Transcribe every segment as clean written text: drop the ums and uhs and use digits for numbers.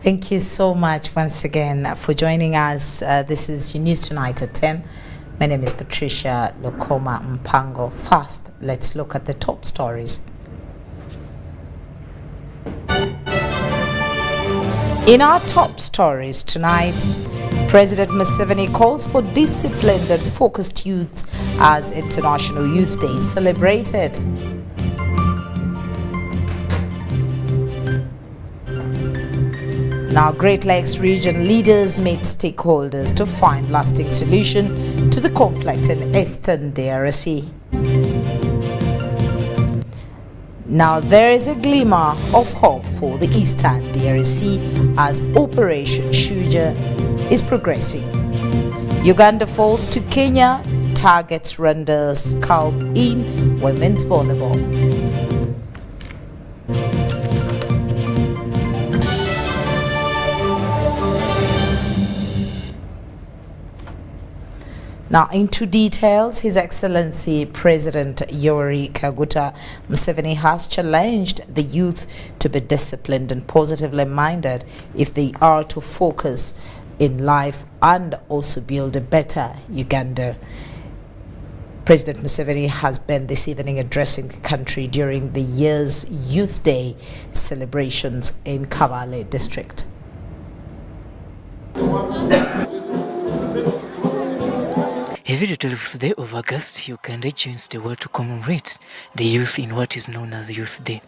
Thank you so much once again for joining us. This is your News Tonight at 10. My name is Patricia Lokoma Mpango. First, let's look at the top stories. In our top stories tonight, President Museveni calls for disciplined and focused youths as International Youth Day is celebrated. Now, Great Lakes region leaders meet stakeholders to find lasting solution to the conflict in Eastern DRC. Now, there is a glimmer of hope for the Eastern DRC as Operation Shuja is progressing. Uganda falls to Kenya, targets Rwanda's scalp in women's volleyball. Now, into details, His Excellency President Yoweri Kaguta Museveni has challenged the youth to be disciplined and positively minded if they are to focus in life and also build a better Uganda. President Museveni has been this evening addressing the country during the year's Youth Day celebrations in Kabale district. Every 12th day of August, Uganda joins the world to commemorate the youth in what is known as Youth Day.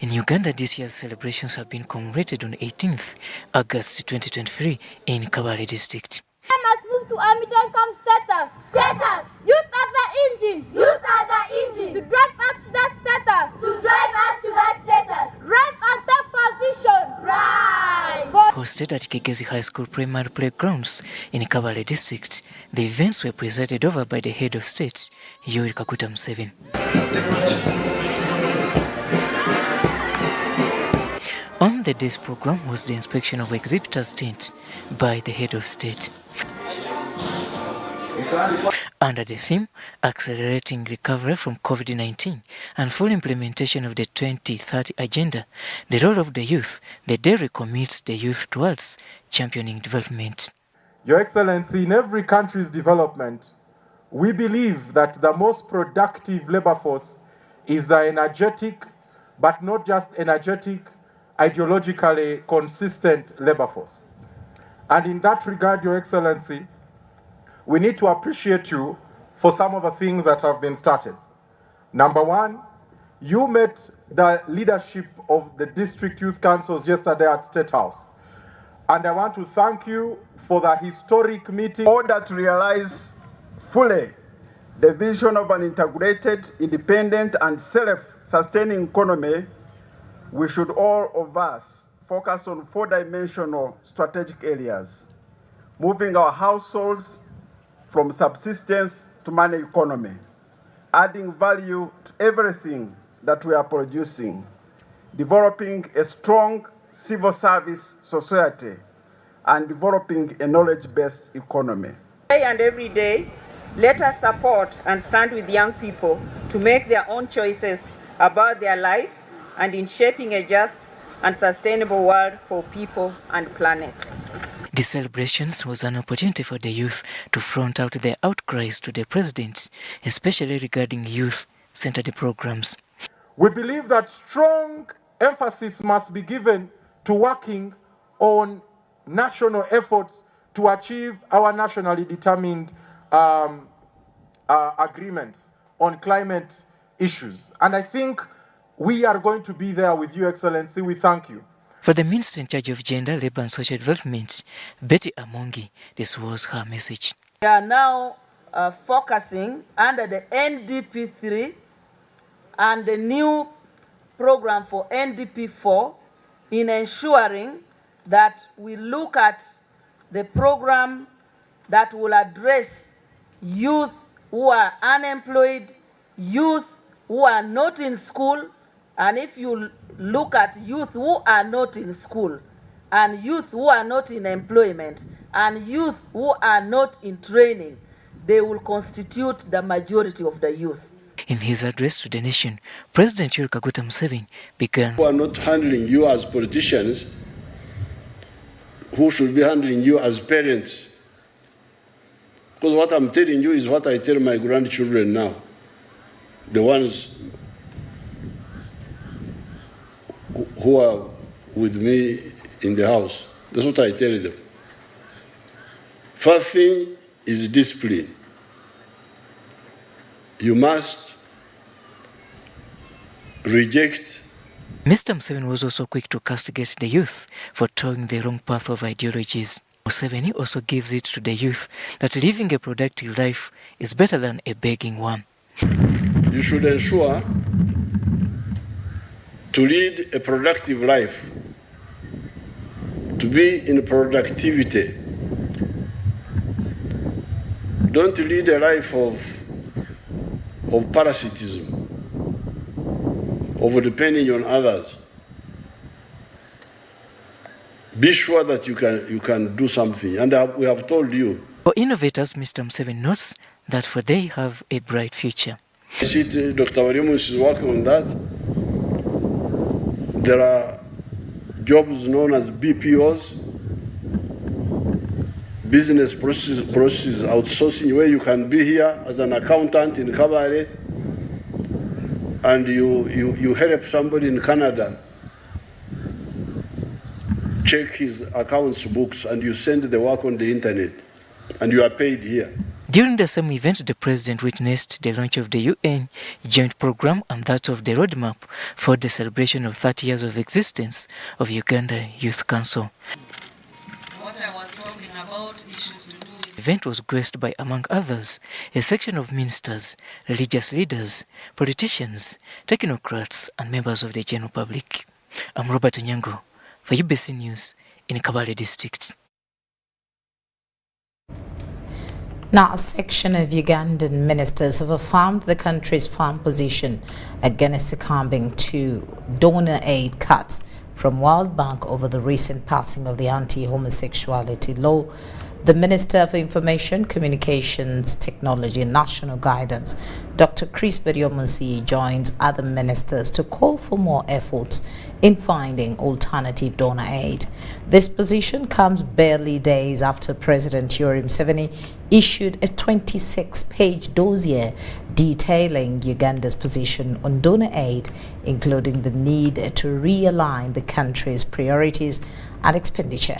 In Uganda, this year's celebrations have been commemorated on 18th August 2023 in Kabale district. I must move to a middle-income status. Youth are the engine. To drive us to that status. Right at that position. Hosted at Kigezi High School primary playgrounds in Kabale district, the events were presided over by the head of state, Yoweri Kaguta Museveni. On the day's program was the inspection of exhibitors' tents by the head of state. Under the theme, Accelerating Recovery from COVID-19 and Full Implementation of the 2030 Agenda, the role of the youth, the day recommits the youth towards championing development. Your Excellency, in every country's development, we believe that the most productive labor force is the energetic, but not just energetic, ideologically consistent labor force. And in that regard, Your Excellency, we need to appreciate you for some of the things that have been started. Number one, you met the leadership of the district youth councils yesterday at State House. And I want to thank you for the historic meeting. In order to realize fully the vision of an integrated, independent, and self-sustaining economy, we should all of us focus on four-dimensional strategic areas, moving our households from subsistence to money economy, adding value to everything that we are producing, developing a strong civil service society, and developing a knowledge-based economy. Today and every day, let us support and stand with young people to make their own choices about their lives and in shaping a just and sustainable world for people and planet. The celebrations was an opportunity for the youth to front out their outcries to the president, especially regarding youth-centered programs. We believe that strong emphasis must be given to working on national efforts to achieve our nationally determined agreements on climate issues. And I think we are going to be there with you, Excellency. We thank you. For the Minister in charge of Gender, Labour and Social Development, Betty Amongi, this was her message. We are now focusing under the NDP3 and the new program for NDP4 in ensuring that we look at the program that will address youth who are unemployed, youth who are not in school, and if you look at youth who are not in school, and youth who are not in employment, and youth who are not in training, they will constitute the majority of the youth. In his address to the nation, President Yoweri Kaguta Museveni began. Who are not handling you as politicians, who should be handling you as parents? Because what I'm telling you is what I tell my grandchildren now, the ones who are with me in the house. That's what I tell them. First thing is discipline. You must reject. Mr. Museveni was also quick to castigate the youth for towing the wrong path of ideologies. Museveni also gives it to the youth that living a productive life is better than a begging one. You should ensure to lead a productive life, to be in productivity. Don't lead a life of parasitism, of depending on others. Be sure that you can do something, and we have told you. For innovators, Mr. Museveni notes that for they have a bright future. I see Dr. Warimus is working on that. There are jobs known as BPOs, business processes outsourcing, where you can be here as an accountant in Kabale and you help somebody in Canada check his accounts books and you send the work on the internet and you are paid here. During the same event, the president witnessed the launch of the UN joint program and that of the roadmap for the celebration of 30 years of existence of Uganda Youth Council. What I was talking about, issues to do with... The event was graced by, among others, a section of ministers, religious leaders, politicians, technocrats, and members of the general public. I'm Robert Onyango for UBC News in Kabale District. Now, a section of Ugandan ministers have affirmed the country's firm position against succumbing to donor aid cuts from World Bank over the recent passing of the anti-homosexuality law. The Minister for Information, Communications, Technology and National Guidance, Dr. Chris Beriomunsi, joins other ministers to call for more efforts in finding alternative donor aid. This position comes barely days after President Yoweri Museveni issued a 26-page dossier detailing Uganda's position on donor aid, including the need to realign the country's priorities and expenditure.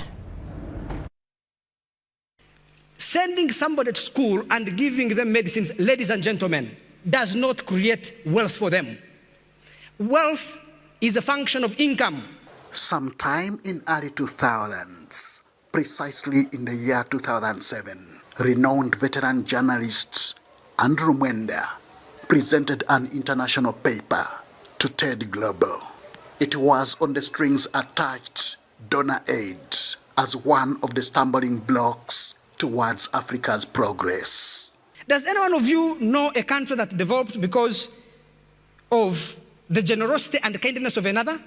Sending somebody to school and giving them medicines, ladies and gentlemen, does not create wealth for them. Wealth is a function of income. Sometime in early 2000s, precisely in the year 2007, renowned veteran journalist Andrew Mwenda presented an international paper to TED Global. It was on the strings attached donor aid as one of the stumbling blocks towards Africa's progress. Does any one of you know a country that developed because of the generosity and kindness of another?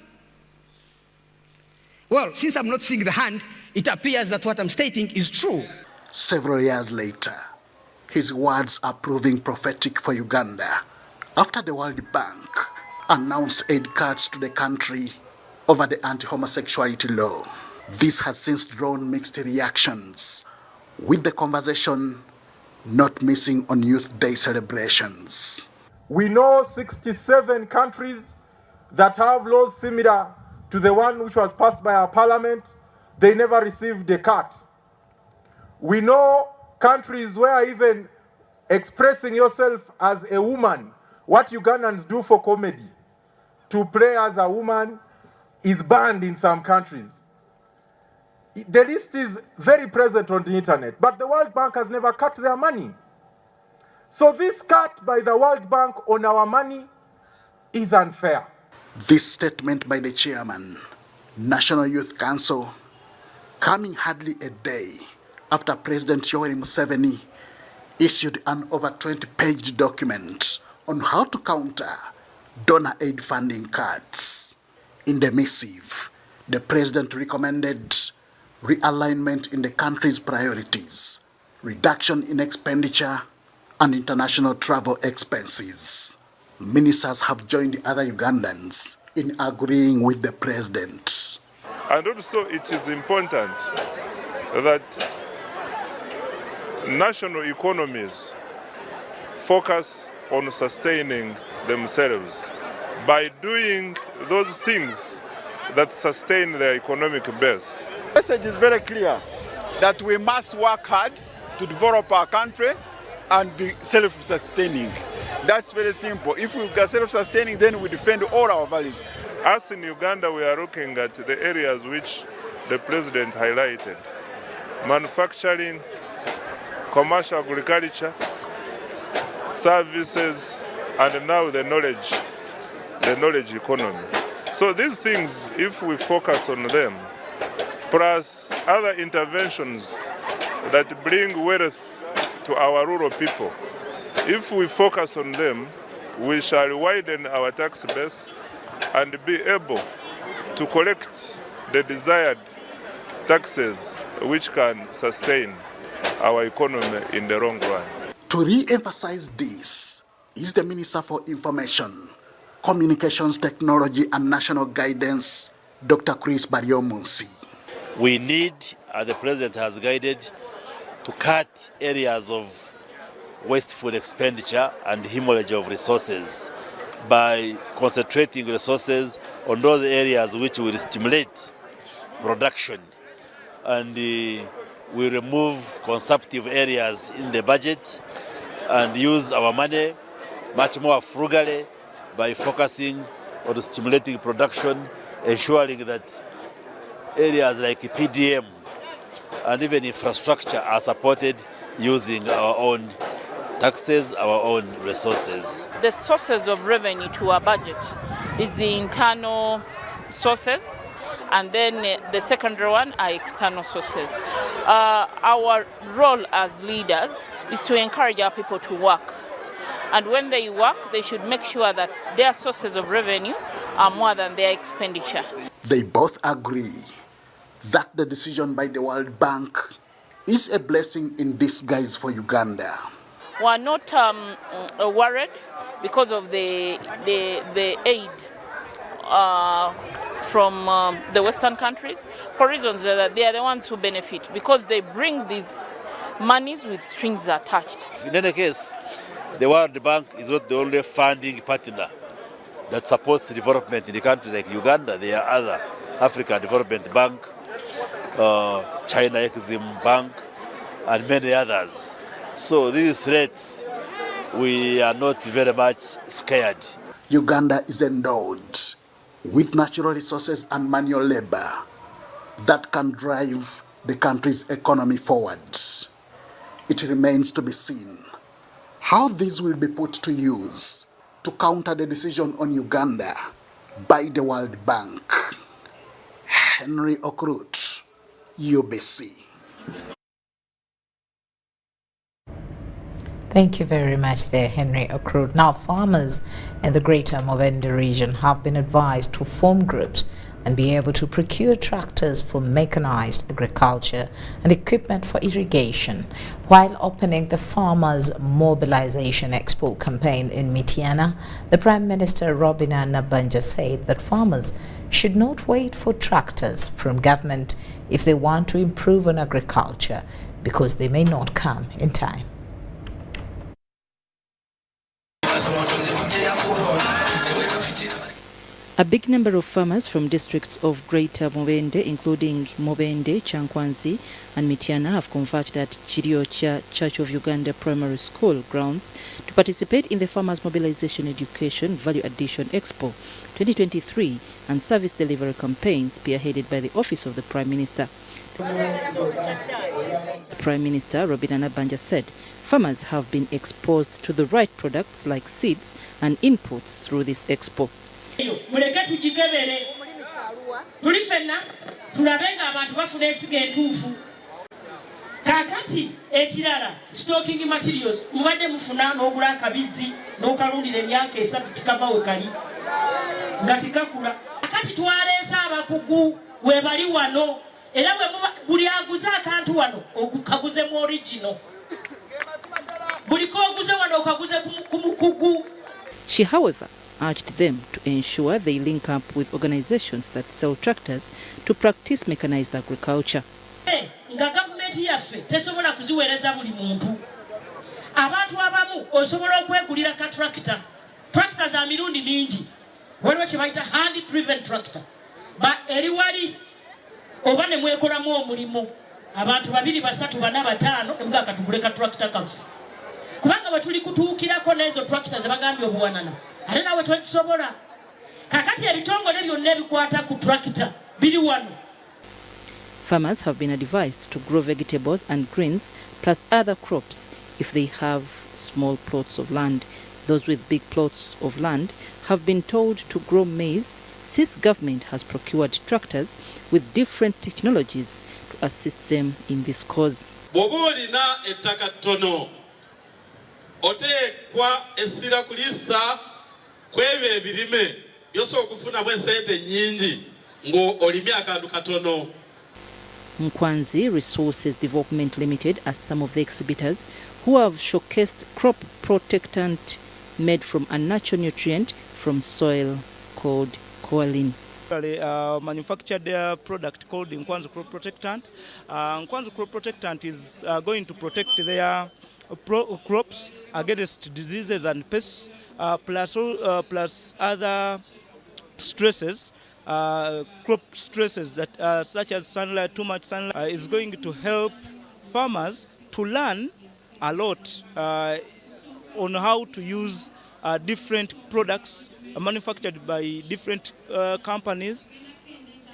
Well, since I'm not seeing the hand, it appears that what I'm stating is true. Several years later, his words are proving prophetic for Uganda after the World Bank announced aid cuts to the country over the anti-homosexuality law. This has since drawn mixed reactions, with the conversation not missing on Youth Day celebrations. We know 67 countries that have laws similar to the one which was passed by our parliament. They never received a cut. We know countries where even expressing yourself as a woman, what Ugandans do for comedy, to play as a woman, is banned in some countries. The list is very present on the internet, but the World Bank has never cut their money. So this cut by the World Bank on our money is unfair. This statement by the chairman, National Youth Council, coming hardly a day after President Yoweri Museveni issued an over 20-page document on how to counter donor aid funding cuts. In the missive, the president recommended realignment in the country's priorities, reduction in expenditure, and international travel expenses. Ministers have joined other Ugandans in agreeing with the president. And also it is important that national economies focus on sustaining themselves by doing those things that sustain their economic base. The message is very clear that we must work hard to develop our country and be self-sustaining. That's very simple. If we are self-sustaining, then we defend all our values. As in Uganda, we are looking at the areas which the president highlighted: manufacturing, commercial agriculture, services, and now the knowledge economy. So these things, if we focus on them, plus other interventions that bring wealth to our rural people, if we focus on them, we shall widen our tax base and be able to collect the desired taxes which can sustain our economy in the long run. To re-emphasize this is the Minister for Information, Communications Technology and National Guidance, Dr. Chris Baryomunsi. We need, as the President has guided, to cut areas of wasteful expenditure and hemorrhage of resources by concentrating resources on those areas which will stimulate production, and we remove consumptive areas in the budget and use our money much more frugally by focusing on stimulating production, ensuring that areas like PDM and even infrastructure are supported using our own taxes, our own resources. The sources of revenue to our budget is the internal sources, and then the secondary one are external sources. Our role as leaders is to encourage our people to work. And when they work, they should make sure that their sources of revenue are more than their expenditure. They both agree that the decision by the World Bank is a blessing in disguise for Uganda. We are not worried because of the aid from the Western countries, for reasons that they are the ones who benefit, because they bring these monies with strings attached. In any case, the World Bank is not the only funding partner that supports development in the countries like Uganda. There are other African Development Bank, China Exim Bank, and many others. So these threats, we are not very much scared. Uganda is endowed with natural resources and manual labor that can drive the country's economy forward. It remains to be seen how these will be put to use to counter the decision on Uganda by the World Bank. Henry Okrut, UBC. Thank you very much there, Henry Okrut. Now, farmers in the greater Mubende region have been advised to form groups and be able to procure tractors for mechanized agriculture and equipment for irrigation, while opening the Farmers Mobilization Expo campaign in Mityana. The Prime Minister Robina Nabanja said that farmers should not wait for tractors from government if they want to improve on agriculture, because they may not come in time. A big number of farmers from districts of Greater Mubende, including Mubende, Chankwanzi and Mityana, have converged at Chiriocha Church of Uganda Primary School grounds to participate in the Farmers Mobilization Education Value Addition Expo 2023 and service delivery campaigns spearheaded by the Office of the Prime Minister. Prime Minister Robina Nabanja said farmers have been exposed to the right products like seeds and inputs through this expo. Muleke tujigebere tulifenna tulabenga abantu bafuna esiga entuufu kakati ekirala stocking materials mubadde mufuna n'ogula akabizi n'okalundira emyaka esatu tikabawe kali nga tikakula kakati twaleesa abakugu webali wano era buli aguze akantu wano okaguze mu original buliko oguze wano okaguze ku mukugu. She, however, urged them to ensure they link up with organizations that sell tractors to practice mechanized agriculture. Nga gavumenti yaffe tesobola kuziweereza buli muntu. Abantu abamu osobola okwegulira ka tractor. Tractor za mirundi mingi. Waliwo kye bayita hand driven tractor. Ba eri wali oba ne mwekolamu omulimu. Abantu 2, 3, 4, 5 nga katugule ka tractor kaffe. Kubanga bwe tuli kutuukirako n'ezo tractor ze bagambye obuwanana. Ate nawe twekisobola. Kakati ebitongole byonna ebikwata ku tractor biri wano. Farmers have been advised to grow vegetables and greens plus other crops if they have small plots of land. Those with big plots of land have been told to grow maize since government has procured tractors with different technologies to assist them in this cause. Bw'oba ettaka ttono oteekwa essira kulisa kwebyo ebirime by'osobola okufunamu esente nnyingi ng'olimye akantu katono. Nkwanzi Resources Development Limited are some of the exhibitors who have showcased crop protectant made from a natural nutrient from soil called choline. Manufactured a product called Nkwanzi Crop Protectant. Nkwanzi Crop Protectant is going to protect their crops against diseases and pests, plus other stresses. Crop stresses that such as sunlight, too much sunlight, is going to help farmers to learn a lot on how to use different products manufactured by different companies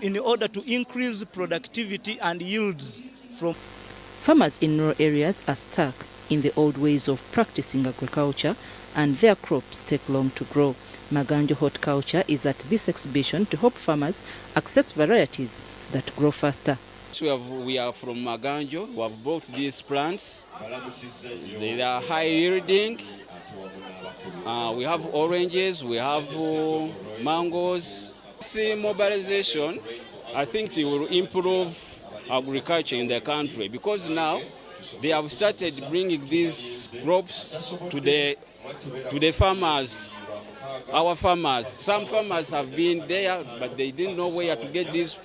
in order to increase productivity and yields from. Farmers in rural areas are stuck in the old ways of practicing agriculture and their crops take long to grow. Maganjo Horticulture is at this exhibition to help farmers access varieties that grow faster. We are from Maganjo. We have bought these plants. They are high yielding. We have oranges, we have mangoes. This mobilization, I think it will improve agriculture in the country because now they have started bringing these crops to the farmers. Our farmers, some farmers have been there, but they didn't know where to get this.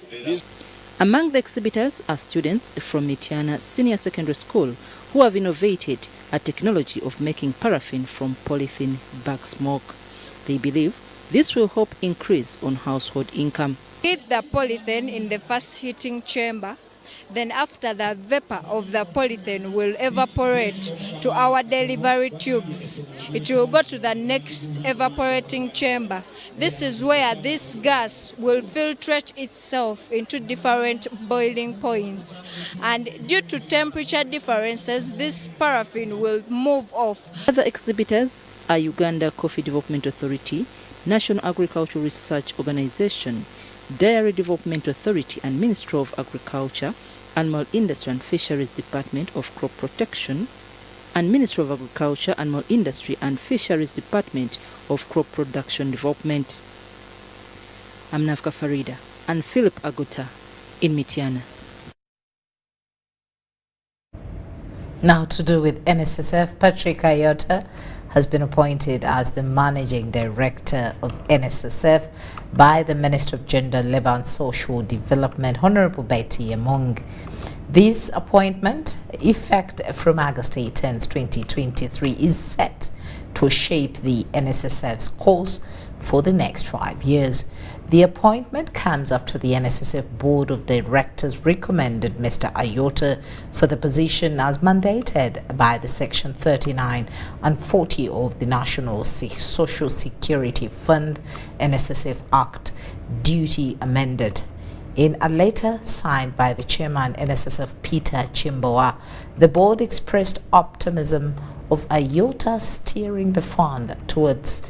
Among the exhibitors are students from Mitiana Senior Secondary School who have innovated a technology of making paraffin from polythene bag smoke. They believe this will help increase on household income. Heat the polythene in the first heating chamber. Then after the vapor of the polythene will evaporate to our delivery tubes. It will go to the next evaporating chamber. This is where this gas will filtrate itself into different boiling points. And due to temperature differences, this paraffin will move off. Other exhibitors are Uganda Coffee Development Authority, National Agricultural Research Organization, Dairy Development Authority and Ministry of Agriculture, Animal Industry and Fisheries Department of Crop Protection, and Ministry of Agriculture, Animal Industry and Fisheries Department of Crop Production Development. I'm Nafka Farida and Philip Aguta in Mitiana. Now to do with NSSF, Patrick Ayota has been appointed as the Managing Director of NSSF by the Minister of Gender, Labour and Social Development, Honorable Betty Among. This appointment, effect from August 10th, 2023, is set to shape the NSSF's course for the next 5 years. The appointment comes after the NSSF Board of Directors recommended Mr. Ayota for the position as mandated by the Section 39 and 40 of the National Social Security Fund NSSF Act, duty amended. In a letter signed by the Chairman NSSF Peter Chimboa, the board expressed optimism of Ayota steering the fund towards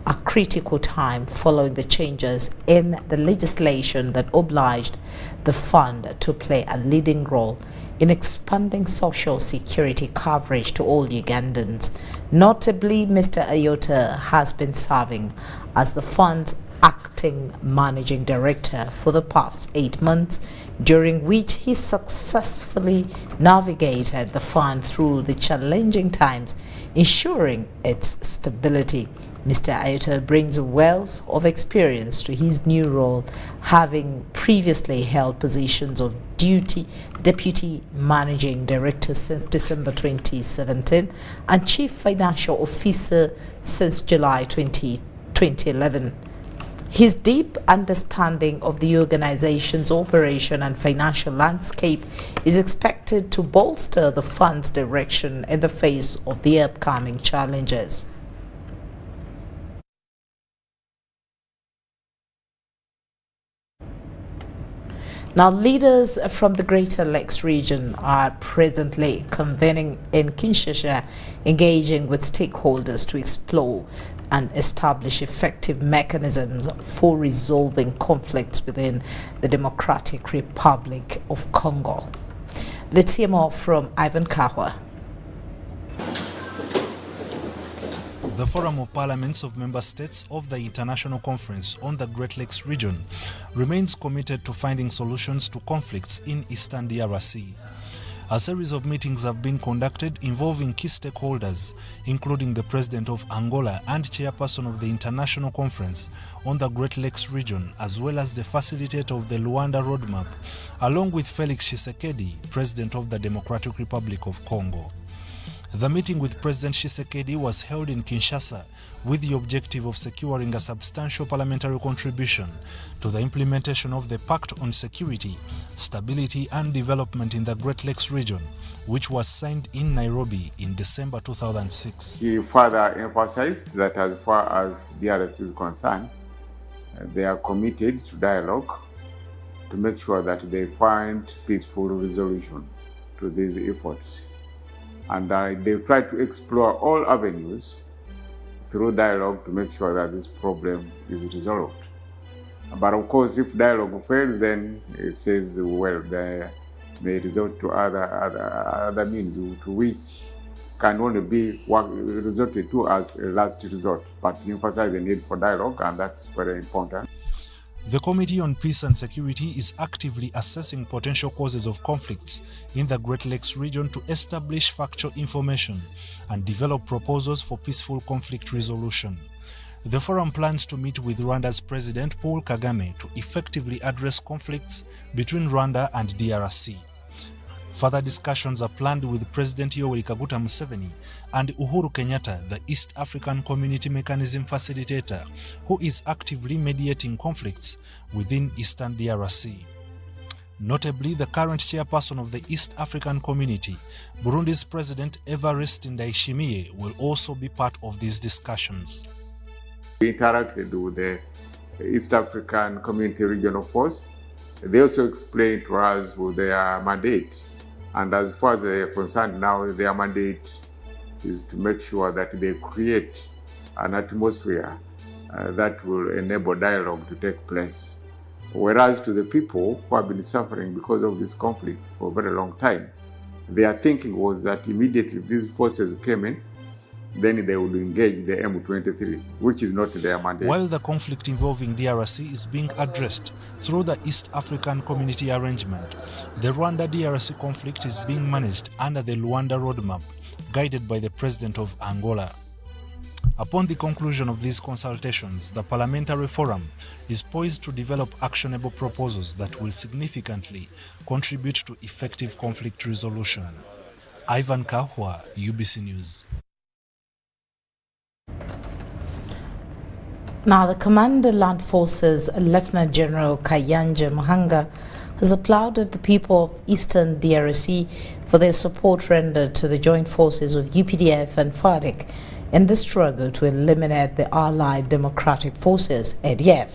a critical time following the changes in the legislation that obliged the fund to play a leading role in expanding social security coverage to all Ugandans. Notably, Mr. Ayota has been serving as the fund's acting managing director for the past 8 months, during which he successfully navigated the fund through the challenging times, ensuring its stability. Mr. Ayota brings a wealth of experience to his new role, having previously held positions of Deputy Managing Director since December 2017 and Chief Financial Officer since July 2011. His deep understanding of the organization's operation and financial landscape is expected to bolster the fund's direction in the face of the upcoming challenges. Now, leaders from the Greater Lakes region are presently convening in Kinshasa, engaging with stakeholders to explore and establish effective mechanisms for resolving conflicts within the Democratic Republic of Congo. Let's hear more from Ivan Kahwa. The Forum of Parliaments of Member States of the International Conference on the Great Lakes region remains committed to finding solutions to conflicts in Eastern DRC. A series of meetings have been conducted involving key stakeholders, including the President of Angola and Chairperson of the International Conference on the Great Lakes region, as well as the facilitator of the Buganda Road, along with Felix Tshisekedi, President of the Democratic Republic of Congo. The meeting with President Tshisekedi was held in Kinshasa with the objective of securing a substantial parliamentary contribution to the implementation of the Pact on Security, Stability and Development in the Great Lakes region, which was signed in Nairobi in December 2006. He further emphasized that as far as DRC is concerned, they are committed to dialogue to make sure that they find peaceful resolution to these efforts. And they try to explore all avenues through dialogue to make sure that this problem is resolved. But of course, if dialogue fails, then it says, well, they may resort to other means to which can only be resorted to as a last resort. But emphasize the need for dialogue, and that's very important. The Committee on Peace and Security is actively assessing potential causes of conflicts in the Great Lakes region to establish factual information and develop proposals for peaceful conflict resolution. The forum plans to meet with Rwanda's President Paul Kagame to effectively address conflicts between Rwanda and DRC. Further discussions are planned with President Yoweri Kaguta Museveni and Uhuru Kenyatta, the East African Community Mechanism Facilitator, who is actively mediating conflicts within Eastern DRC. Notably, the current chairperson of the East African Community, Burundi's President Evariste Ndayishimiye, will also be part of these discussions. We interacted with the East African Community Regional Force. They also explained to us with their mandate. And as far as they are concerned now, their mandate is to make sure that they create an atmosphere that will enable dialogue to take place. Whereas to the people who have been suffering because of this conflict for a very long time, their thinking was that immediately these forces came in, then they would engage the M23, which is not their mandate. While the conflict involving DRC is being addressed through the East African Community Arrangement, the Rwanda-DRC conflict is being managed under the Luanda Roadmap, guided by the President of Angola. Upon the conclusion of these consultations, the Parliamentary Forum is poised to develop actionable proposals that will significantly contribute to effective conflict resolution. Ivan Kahwa, UBC News. Now, the Commander Land Forces, Lieutenant General Kayanja Mahanga, has applauded the people of Eastern DRC for their support rendered to the joint forces of UPDF and FARDC in the struggle to eliminate the Allied Democratic Forces, ADF.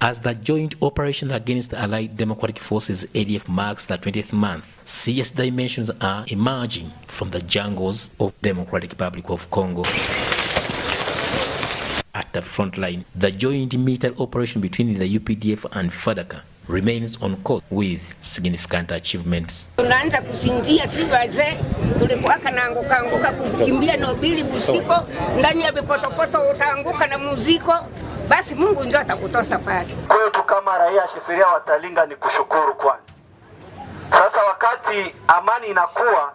As the joint operation against the Allied Democratic Forces ADF marks the 20th month, serious dimensions are emerging from the jungles of Democratic Republic of Congo. At the front line, the joint military operation between the UPDF and FARDC remains on course with significant achievements. Tunaanza kusingia si wazee, tulikuwa kanaanguka kukimbia na ubili busiko, ndani ya vipotopoto utaanguka na muziko. Basi Mungu ndio atakutosa pale. Kwetu kama raia shifiria watalinga ni kushukuru kwanza. Sasa wakati amani inakuwa,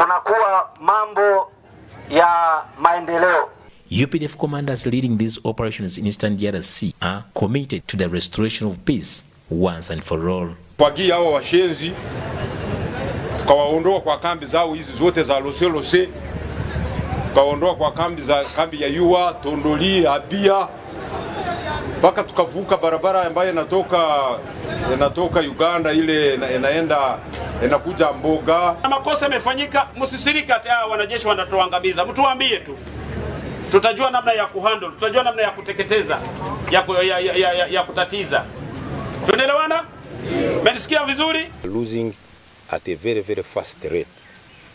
kunakuwa mambo ya maendeleo. UPDF commanders leading these operations in Eastern DRC are committed to the restoration of peace once and for all. Wagia hao washenzi tukawaondoa kwa kambi zao hizi zote za Lose, tukawaondoa kwa kambi ya Yua, Tondoli, Abia, mpaka tukavuka barabara ambayo inatoka Uganda ile inakuja Mboga. Makosa yamefanyika, msisirika hata wanajeshi wanatuangamiza. Mtuambie tu. Tutajua namna ya kuhandle, tutajua namna ya kuteketeza, ya kutatiza. Tunaelewana? Mmesikia vizuri? Losing at a very, very fast rate.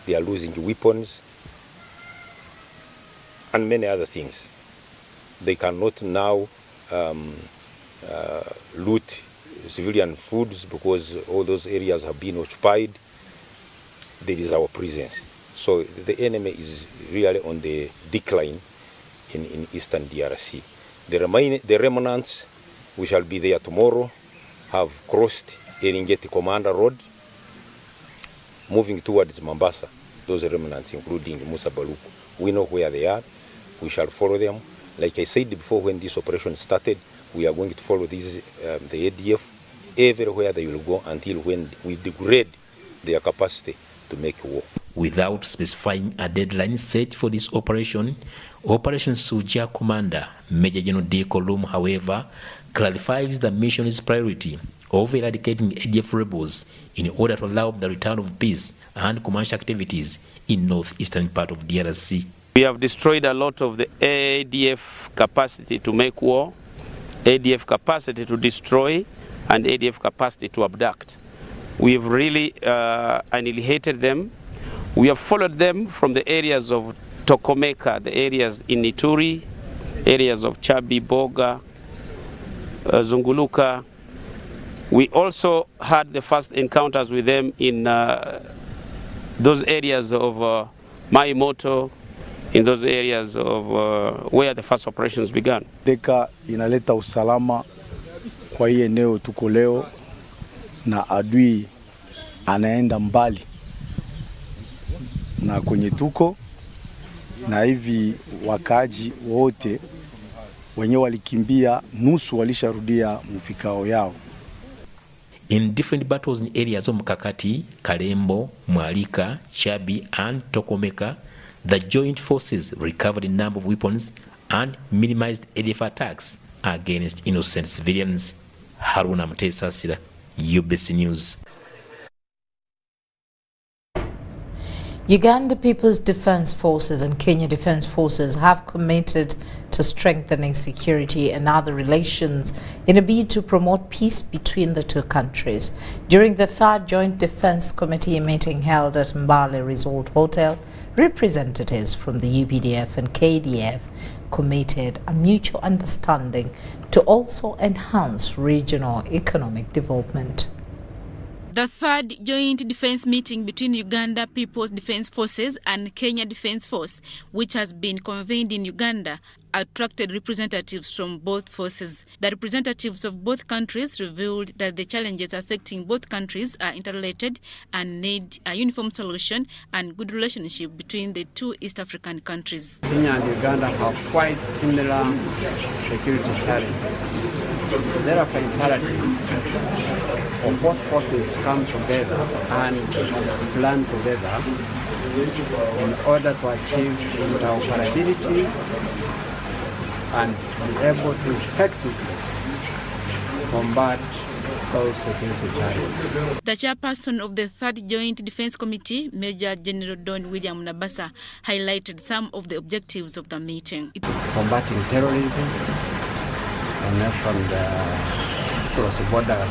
They are losing weapons and many other things. They cannot now loot civilian foods because all those areas have been occupied. There is our presence. So the enemy is really on the decline in Eastern DRC. The remnants, we shall be there tomorrow, have crossed Eringeti Commander Road, moving towards Mombasa. Those remnants, including Musa Baluku, we know where they are. We shall follow them. Like I said before, when this operation started, we are going to follow this, the ADF everywhere they will go until when we degrade their capacity to make war. Without specifying a deadline set for this operation, Operation Suja Commander Major General D. Kolum, however, clarifies the mission's priority of eradicating ADF rebels in order to allow the return of peace and commercial activities in northeastern part of DRC. We have destroyed a lot of the ADF capacity to make war, ADF capacity to destroy, and ADF capacity to abduct. We have really annihilated them. We have followed them from the areas of Tokomeka, the areas in Ituri, areas of Chabi, Boga, Zunguluka. We also had the first encounters with them in those areas of Maimoto, in those areas of where the first operations began. Deka inaleta usalama kwa hii eneo tuko leo, na adui anaenda mbali na kwenye tuko, na hivi wakaaji wote wenye walikimbia nusu walisharudia mfikao yao. In different battles in areas of Mkakati, Kalembo, Mwalika, Chabi and Tokomeka, the joint forces recovered a number of weapons and minimized ADF attacks against innocent civilians. Haruna Mtesasira, UBC News. Uganda People's Defense Forces and Kenya Defense Forces have committed to strengthening security and other relations in a bid to promote peace between the two countries. During the third Joint Defense Committee meeting held at Mbale Resort Hotel, representatives from the UPDF and KDF committed a mutual understanding to also enhance regional economic development. The third joint defense meeting between Uganda People's Defense Forces and Kenya Defense Force, which has been convened in Uganda, attracted representatives from both forces. The representatives of both countries revealed that the challenges affecting both countries are interrelated and need a uniform solution and good relationship between the two East African countries. Kenya and Uganda have quite similar security challenges. It's therefore imperative for both forces to come together and plan together in order to achieve interoperability and be able to effectively combat those security challenges. The chairperson of the third Joint Defense Committee, Major General Don William Nabasa, highlighted some of the objectives of the meeting. Combating terrorism, cross-border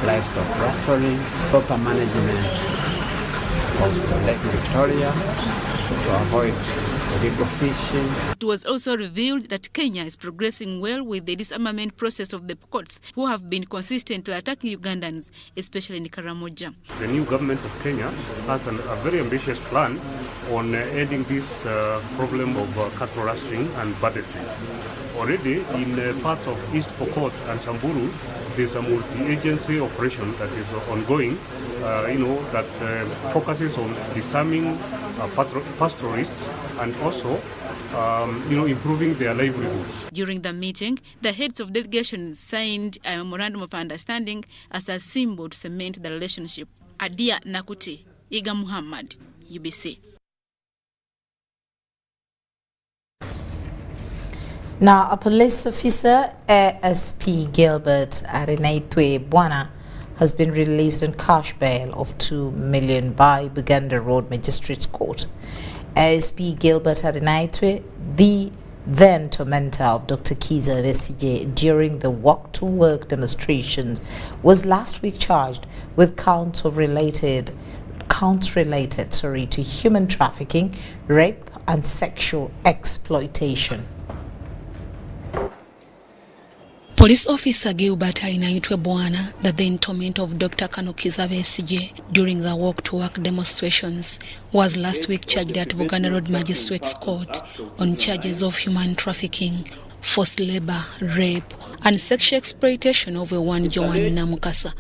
livestock rustling, proper management of Lake Victoria to avoid illegal fishing. It was also revealed that Kenya is progressing well with the disarmament process of the Pokots, who have been consistently attacking Ugandans, especially in Karamoja. The new government of Kenya has a very ambitious plan on ending this problem of cattle rustling and banditry. Already in parts of East Pokot and Samburu, there's a multi-agency operation that is ongoing, that focuses on disarming pastoralists and also improving their livelihoods. During the meeting, the heads of delegations signed a memorandum of understanding as a symbol to cement the relationship. Adia Nakuti, Iga Muhammad, UBC. Now, a police officer, ASP Gilbert Arenaitwe Bwana, has been released on cash bail of $2 million by Buganda Road Magistrates Court. ASP Gilbert Arenaitwe, the then tormentor of Dr. Kiza Besigye during the walk to work demonstrations, was last week charged with counts related to human trafficking, rape, and sexual exploitation. Police officer Gilbert Arenaitwe Bwana, the then tormentor of Dr. Kiza Besigye during the walk-to-work demonstrations, was last week charged at Buganda Road Magistrates Court on charges of human trafficking, forced labor, rape, and sexual exploitation of a one Joan Namukasa.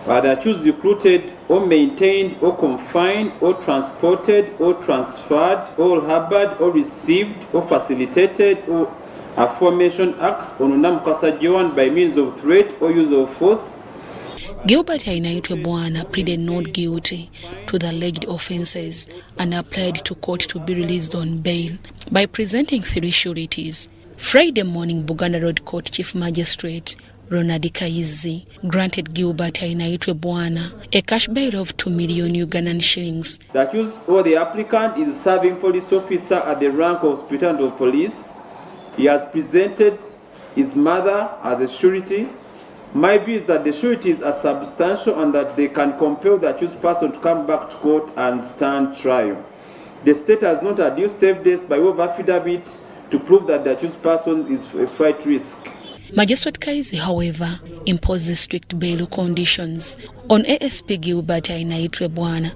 The accused recruited or maintained or confined or transported or transferred or harbored or received or facilitated or aforementioned acts on Namukasa Joan by means of threat or use of force. Gilbert Arenaitwe Bwana pleaded not guilty to the alleged offences and applied to court to be released on bail by presenting 3 sureties. Friday morning, Buganda Road Court Chief Magistrate Ronald Kaizi granted Gilbert Arenaitwe Bwana a cash bail of 2 million Ugandan shillings. The accused or the applicant is serving police officer at the rank of Superintendent of Police. He has presented his mother as a surety. My view is that the sureties are substantial and that they can compel the accused person to come back to court and stand trial. The state has not adduced evidence by way of affidavit to prove that the accused person is a flight risk. Magistrate Kaizi, however, imposed strict bail conditions on ASP Gilbert Arenaitwe Bwana.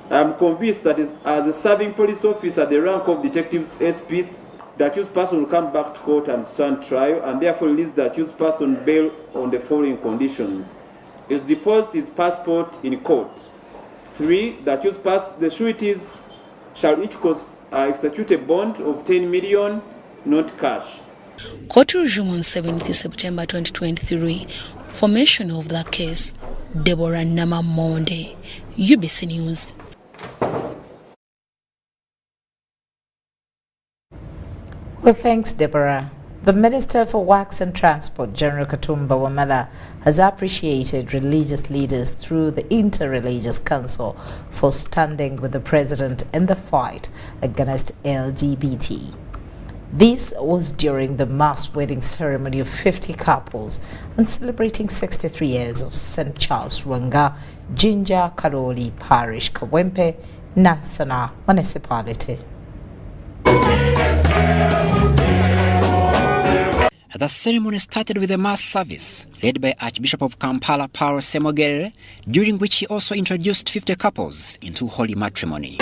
I am convinced that as a serving police officer at the rank of detectives SPs, the accused person will come back to court and stand trial, and therefore release the accused person bail on the following conditions. Is deposit his passport in court. 3, the sureties shall each execute a bond of 10 million, not cash. Court resumed on 7th September 2023. Formation of the case, Deborah Nama Monde, UBC News. Well, thanks, Deborah. The Minister for Works and Transport, General Katumba Wamala, has appreciated religious leaders through the Inter-Religious Council for standing with the President in the fight against LGBT. This was during the mass wedding ceremony of 50 couples and celebrating 63 years of St. Charles Rwanga, Jinja Karoli Parish, Kawempe, Nansana Municipality. The ceremony started with a mass service led by Archbishop of Kampala, Paul Semogere, during which he also introduced 50 couples into holy matrimony.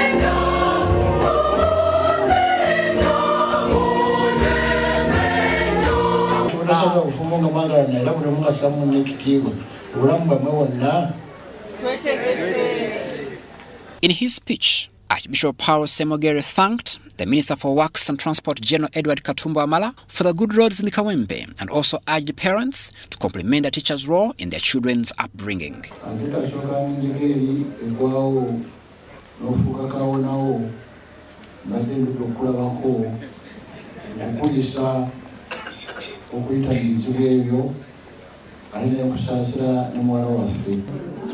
In his speech, Archbishop Paul Semogere thanked the Minister for Works and Transport, General Edward Katumba Wamala, for the good roads in the Kawempe, and also urged parents to compliment the teacher's role in their children's upbringing. So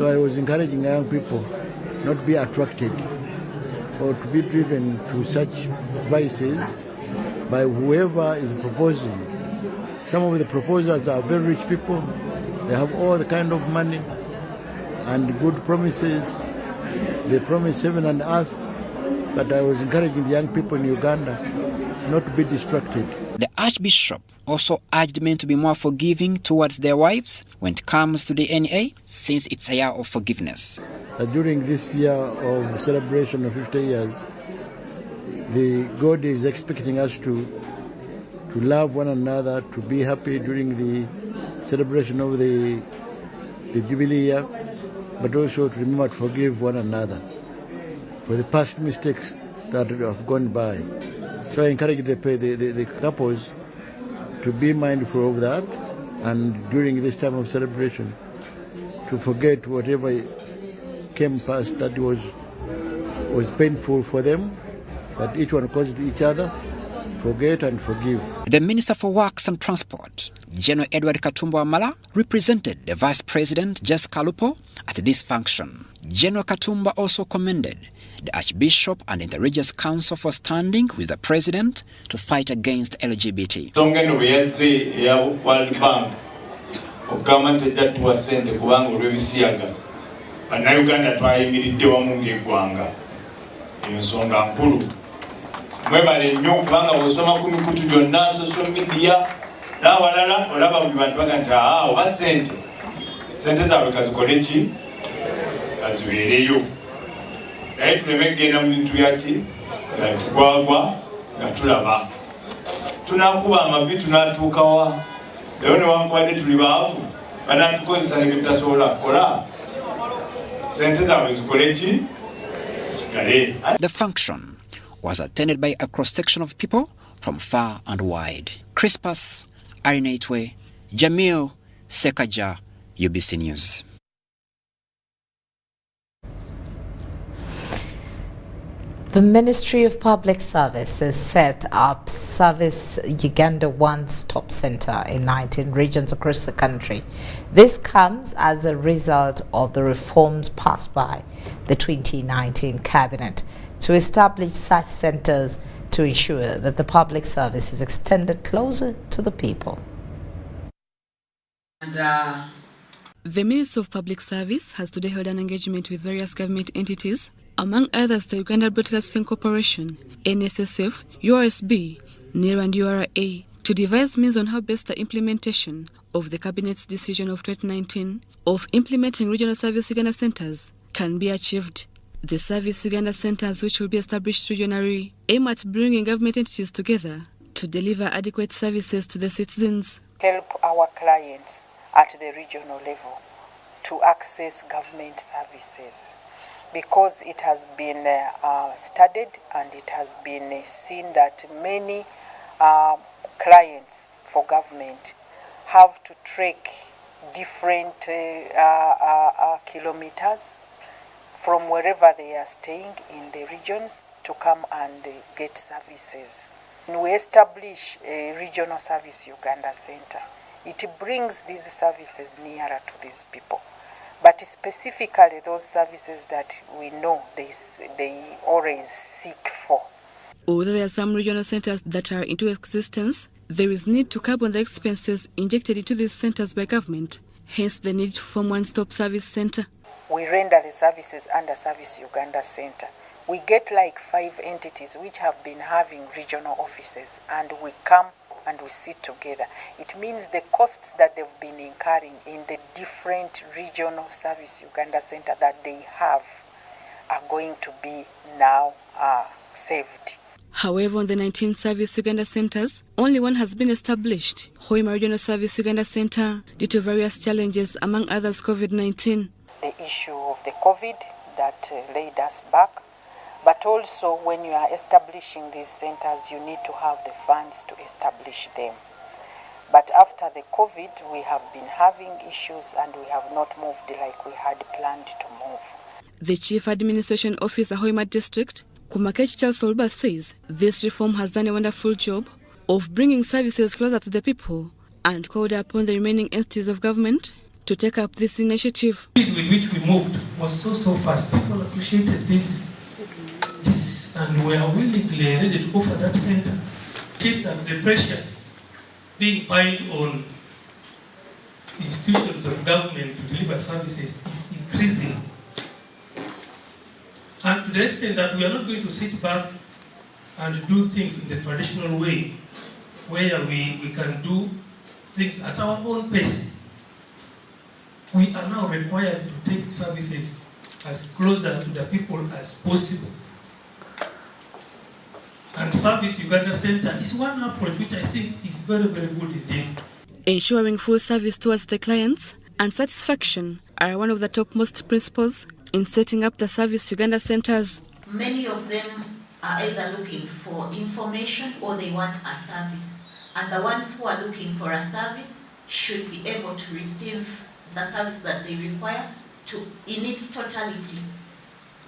I was encouraging young people not to be attracted or to be driven to such vices by whoever is proposing. Some of the proposers are very rich people. They have all the kind of money and good promises. They promise heaven and earth. But I was encouraging the young people in Uganda not to be distracted. The Archbishop also urged men to be more forgiving towards their wives when it comes to the NA, since it's a year of forgiveness. During this year of celebration of 50 years, God is expecting us to love one another, to be happy during the celebration of the Jubilee year, but also to remember to forgive one another for the past mistakes that have gone by. So I encourage the couples to be mindful of that, and during this time of celebration, to forget whatever came past that was painful for them, that each one caused each other. Forget and forgive. The Minister for Works and Transport, General Edward Katumba Amala, represented the Vice President, Jess Kalupo, at this function. General Katumba also commended the Archbishop and Interreligious Council for standing with the President to fight against LGBT. Mwebale nnyo kubanga osoma ku mikutu gyonna social media n'awalala olaba buli bantu baga nti oba sente zaabwe kazikole ki kazibeereyo naye tuleme kugenda mu bintu byaki nga tugwagwa nga tulaba tunakuba amavi tunatuukawa leero newankubadde tuli baavu banatukozesa ne bitasobola kukola sente zaabwe zikole ki zisigale. The function was attended by a cross-section of people from far and wide. Crispus, Arinatwe, Jamil, Sekaja, UBC News. The Ministry of Public Service has set up Service Uganda One-Stop Center in 19 regions across the country. This comes as a result of the reforms passed by the 2019 Cabinet to establish such centers to ensure that the public service is extended closer to the people. The Minister of Public Service has today held an engagement with various government entities, among others the Uganda Broadcasting Corporation, NSSF, URSB, NIR and URA, to devise means on how best the implementation of the Cabinet's decision of 2019 of implementing regional Service Uganda centers can be achieved. The Service Uganda centers, which will be established regionally, aim at bringing government entities together to deliver adequate services to the citizens. Help our clients at the regional level to access government services, because it has been studied and it has been seen that many clients for government have to trek different kilometers from wherever they are staying in the regions to come and get services. When we establish a regional service Uganda center, it brings these services nearer to these people. But specifically those services that we know they always seek for. Although there are some regional centers that are into existence, there is need to curb on the expenses injected into these centers by government, hence the need to form one-stop service center. We render the services under Service Uganda Center. We get like 5 entities which have been having regional offices, and we come and we sit together. It means the costs that they've been incurring in the different regional Service Uganda Center that they have are going to be now saved. However, on the 19 Service Uganda centers, only one has been established, Hoima Regional Service Uganda Center, due to various challenges, among others COVID-19. The issue of the COVID that laid us back, but also when you are establishing these centers, you need to have the funds to establish them. But after the COVID, we have been having issues and we have not moved like we had planned to move. The Chief Administration Officer, Hoima District, Kumakechi Charles Olba, says this reform has done a wonderful job of bringing services closer to the people and called upon the remaining entities of government to take up this initiative. The speed with which we moved was so fast. People appreciated this and were willingly ready to offer that center. Keep that the pressure being piled on institutions of government to deliver services is increasing. And to the extent that we are not going to sit back and do things in the traditional way, where we can do things at our own pace. We are now required to take services as closer to the people as possible. And Service Uganda Center is one approach which I think is very, very good indeed. Ensuring full service towards the clients and satisfaction are one of the topmost principles in setting up the Service Uganda centers. Many of them are either looking for information or they want a service. And the ones who are looking for a service should be able to receive the service that they require in its totality,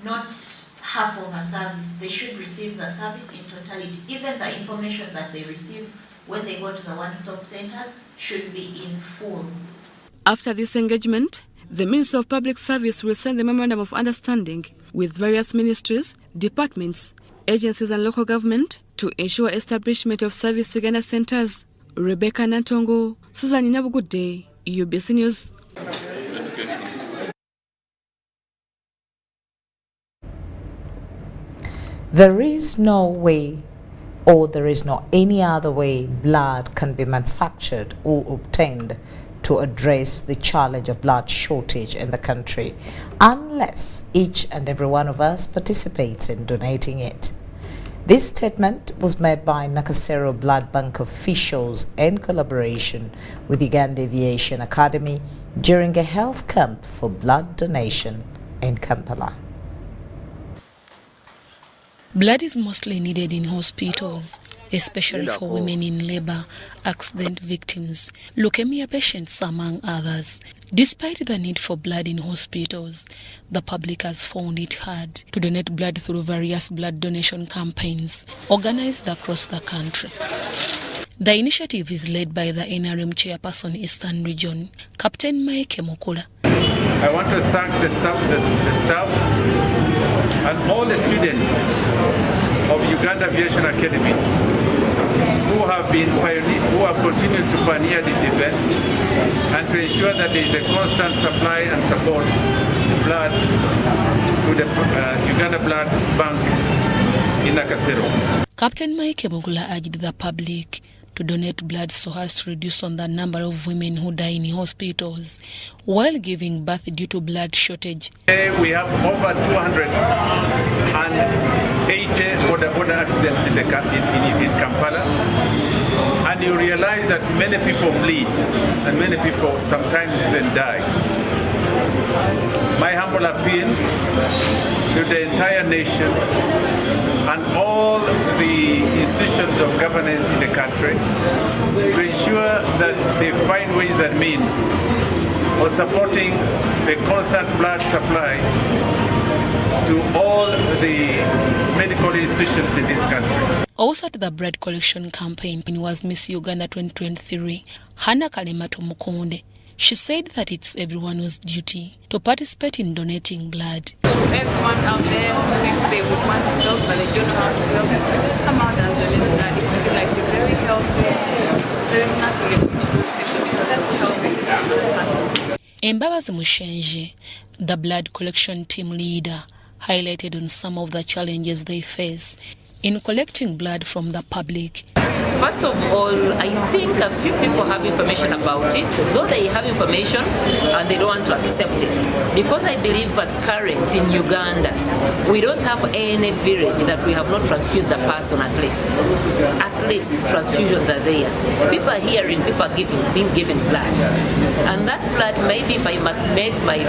not half of a service. They should receive the service in totality. Even the information that they receive when they go to the one-stop centers should be in full. After this engagement, the Ministry of Public Service will send the Memorandum of Understanding with various ministries, departments, agencies and local government to ensure establishment of service Uganda centers. Rebecca Nantongo, Susan Inabugude, UBC News. There is no way, or there is no any other way blood can be manufactured or obtained to address the challenge of blood shortage in the country, unless each and every one of us participates in donating it. This statement was made by Nakasero Blood Bank officials in collaboration with Uganda Aviation Academy during a health camp for blood donation in Kampala. Blood is mostly needed in hospitals, especially for women in labor, accident victims, leukemia patients, among others. Despite the need for blood in hospitals, the public has found it hard to donate blood through various blood donation campaigns organized across the country. The initiative is led by the NRM chairperson Eastern Region, Captain Mike Mukula. I want to thank the staff and all the students of Uganda Aviation Academy who have continued to pioneer this event and to ensure that there is a constant supply and support of blood to the Uganda Blood Bank in Nakasero. Captain Mike Mugula urged the public to donate blood so as to reduce on the number of women who die in hospitals while giving birth due to blood shortage. We have over 280 border accidents in Kampala, and you realize that many people bleed and many people sometimes even die. My humble appeal to the entire nation and all the institutions of governance in the country to ensure that they find ways and means of supporting the constant blood supply to all the medical institutions in this country. Also at the blood collection campaign was Miss Uganda 2023, Hannah Kalemato Mukonde. She said that it's everyone's duty to participate in donating blood. Everyone out there who thinks they would want to help but they don't know how to help, come out and donate blood. If you feel like you're very healthy, there is nothing you're going to do simply because of helping this person. Embabazi Mushenje, the blood collection team leader, highlighted on some of the challenges they face in collecting blood from the public. First of all, I think a few people have information about it, though they have information and they don't want to accept it. Because I believe at current in Uganda, we don't have any village that we have not transfused a person at least. At least transfusions are there. People are hearing, people are being given blood. And that blood, maybe if I must make my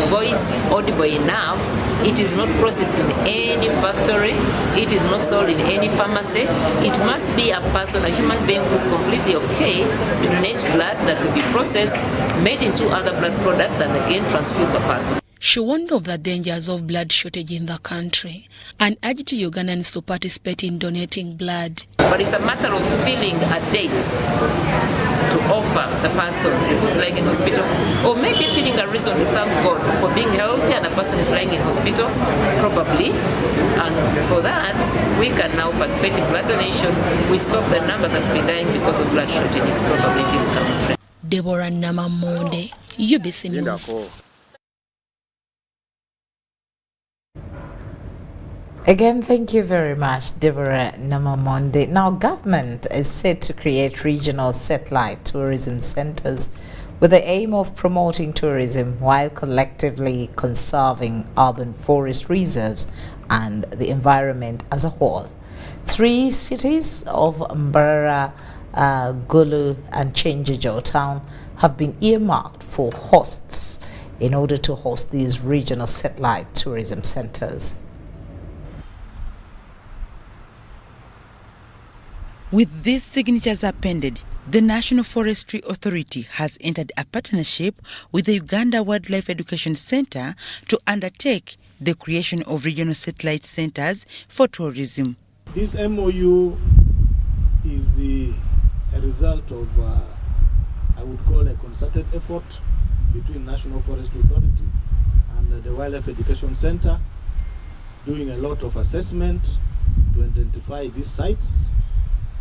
voice audible enough, it is not processed in any factory, it is not sold in any pharmacy. It must be a person, a human being who is completely okay to donate blood that will be processed, made into other blood products and again transfused to a person. She warned of the dangers of blood shortage in the country and urged Ugandans to participate in donating blood. But it's a matter of filling a date to offer the person who's lying in hospital, or maybe feeling a reason to thank God for being healthy and the person is lying in hospital, probably. And for that, we can now participate in blood donation. We stop the numbers that will be dying because of blood shortages probably in this country. Deborah Namamonde, UBC News. Again, thank you very much, Deborah Namamonde. Now, government is set to create regional satellite tourism centers with the aim of promoting tourism while collectively conserving urban forest reserves and the environment as a whole. 3 cities of Mbarara, Gulu and Chenjejo town have been earmarked for hosts in order to host these regional satellite tourism centers. With these signatures appended, the National Forestry Authority has entered a partnership with the Uganda Wildlife Education Center to undertake the creation of regional satellite centers for tourism. This MOU is a result of, I would call, a concerted effort between National Forestry Authority and the Wildlife Education Center, doing a lot of assessment to identify these sites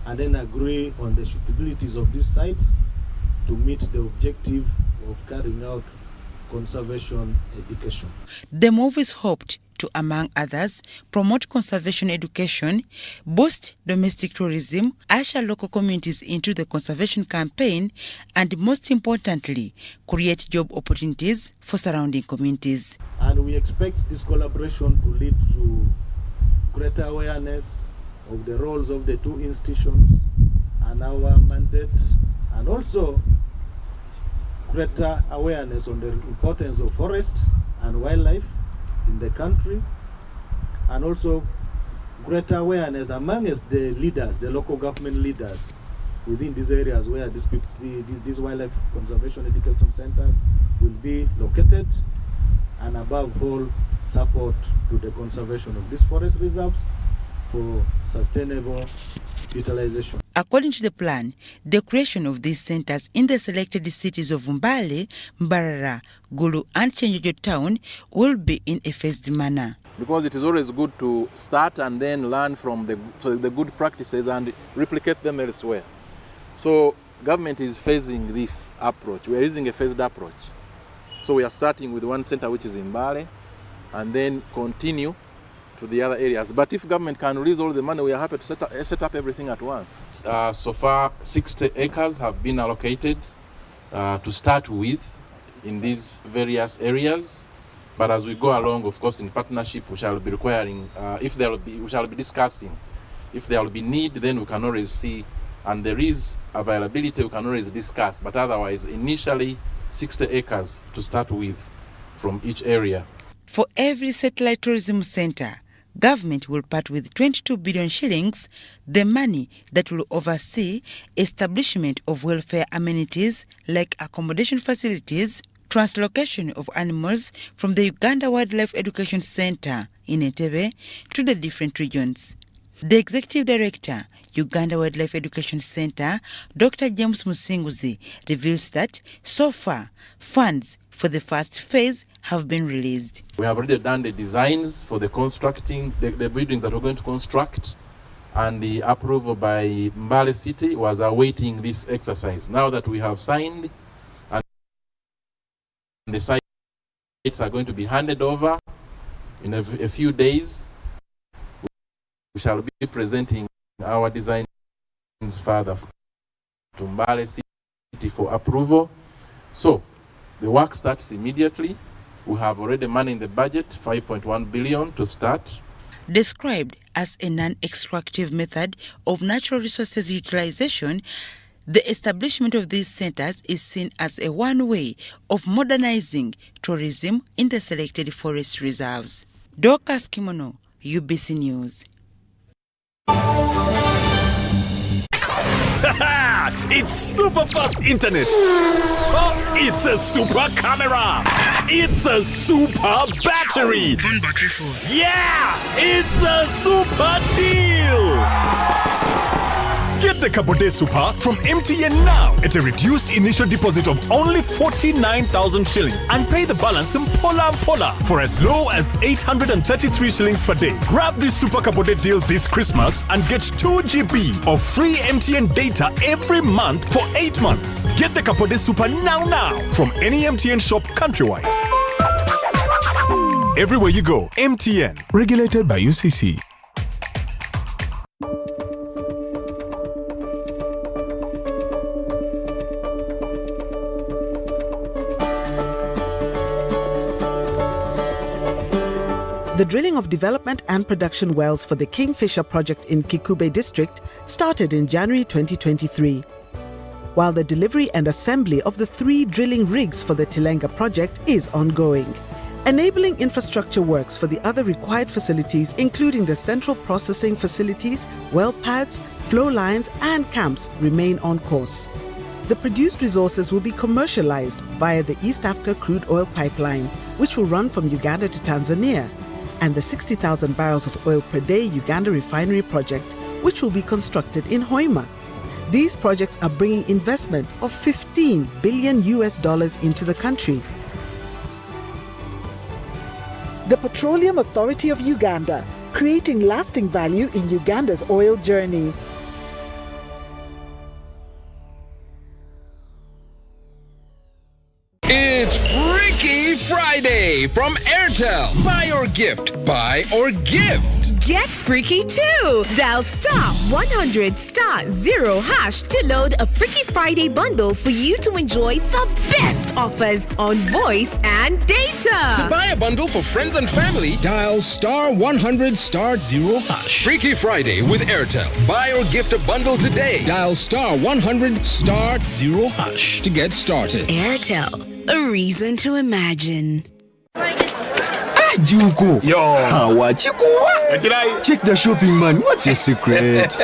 and then agree on the suitabilities of these sites to meet the objective of carrying out conservation education. The move is hoped to, among others, promote conservation education, boost domestic tourism, usher local communities into the conservation campaign, and most importantly, create job opportunities for surrounding communities. And we expect this collaboration to lead to greater awareness of the roles of the two institutions and our mandate, and also greater awareness on the importance of forests and wildlife in the country, and also greater awareness amongst the leaders, the local government leaders within these areas where these wildlife conservation education centers will be located, and above all, support to the conservation of these forest reserves for sustainable utilization. According to the plan, the creation of these centers in the selected cities of Mbale, Mbarara, Gulu and Chenjojo town will be in a phased manner. Because it is always good to start and then learn from the good practices and replicate them elsewhere. So government is phasing this approach. We are using a phased approach. So we are starting with one center which is in Mbale and then continue to the other areas. But if government can release all the money, we are happy to set up everything at once. So far, 60 acres have been allocated to start with in these various areas. But as we go along, of course, in partnership, we shall be requiring, we shall be discussing. If there will be need, then we can always see, and there is availability, we can always discuss. But otherwise, initially, 60 acres to start with from each area. For every satellite tourism center, government will part with 22 billion shillings, the money that will oversee establishment of welfare amenities like accommodation facilities, translocation of animals from the Uganda Wildlife Education Center in Entebbe to the different regions. The Executive Director, Uganda Wildlife Education Center, Dr. James Musinguzi, reveals that so far, funds for the first phase have been released. We have already done the designs for the constructing, the buildings that we're going to construct, and the approval by Mbale City was awaiting this exercise. Now that we have signed and the sites are going to be handed over in a few days, we shall be presenting our designs further to Mbale City for approval. So the work starts immediately. We have already money in the budget, 5.1 billion to start. Described as a non-extractive method of natural resources utilization, the establishment of these centers is seen as a one way of modernizing tourism in the selected forest reserves. Dorcas Kimono, UBC News. It's super fast internet. Oh, it's a super camera. It's a super battery. Phone battery full. Yeah, it's a super deal. Get the Kabote Super from MTN now at a reduced initial deposit of only 49,000 shillings and pay the balance in Pola for as low as 833 shillings per day. Grab this Super Kabote deal this Christmas and get 2 GB of free MTN data every month for 8 months. Get the Kabote Super now from any MTN shop countrywide. Everywhere you go, MTN. Regulated by UCC. The drilling of development and production wells for the Kingfisher project in Kikube district started in January 2023, while the delivery and assembly of the 3 drilling rigs for the Tilenga project is ongoing. Enabling infrastructure works for the other required facilities, including the central processing facilities, well pads, flow lines, and camps, remain on course. The produced resources will be commercialized via the East Africa crude oil pipeline, which will run from Uganda to Tanzania, and the 60,000 barrels of oil per day Uganda refinery project, which will be constructed in Hoima. These projects are bringing investment of $15 billion into the country. The Petroleum Authority of Uganda, creating lasting value in Uganda's oil journey. It's Freaky Friday from Airtel. Buy or gift. Buy or gift. Get freaky too! Dial *100*0# to load a Freaky Friday bundle for you to enjoy the best offers on voice and data. To buy a bundle for friends and family, dial *100*0#. Freaky Friday with Airtel. Buy or gift a bundle today. Dial *100*0# to get started. Airtel, a reason to imagine. Juko. Yo. What you go? Check the shopping, man. What's your secret?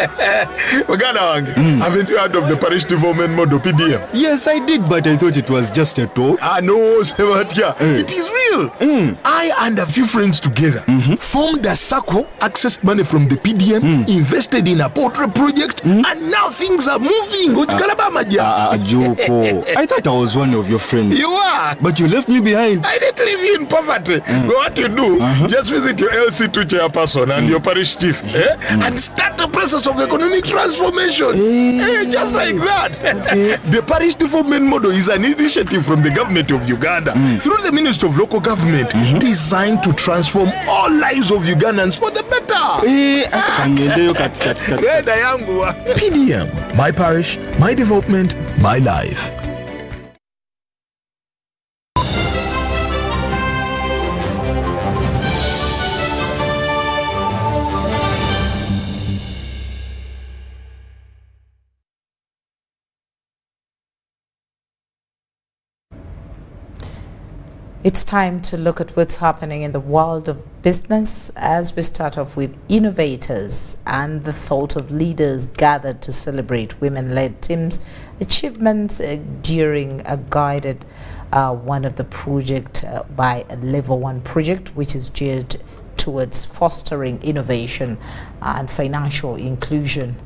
Buganda, haven't you heard of the parish development model PDM? Yes, I did, but I thought it was just a talk. No, Sebatia. It is real. I and a few friends together formed a circle, accessed money from the PDM, invested in a portrait project, and now things are moving. Juko. I thought I was one of your friends. You are. But you left me behind. I didn't leave you in poverty. What you do, just visit your LC2 chairperson and your parish chief and start the process of economic transformation. Just like that. The parish development model is an initiative from the government of Uganda through the Ministry of Local Government designed to transform all lives of Ugandans for the better. PDM, my parish, my development, my life. It's time to look at what's happening in the world of business as we start off with innovators and the thought of leaders gathered to celebrate women-led teams' achievements during a guided one of the project by a Level 1 project, which is geared towards fostering innovation and financial inclusion.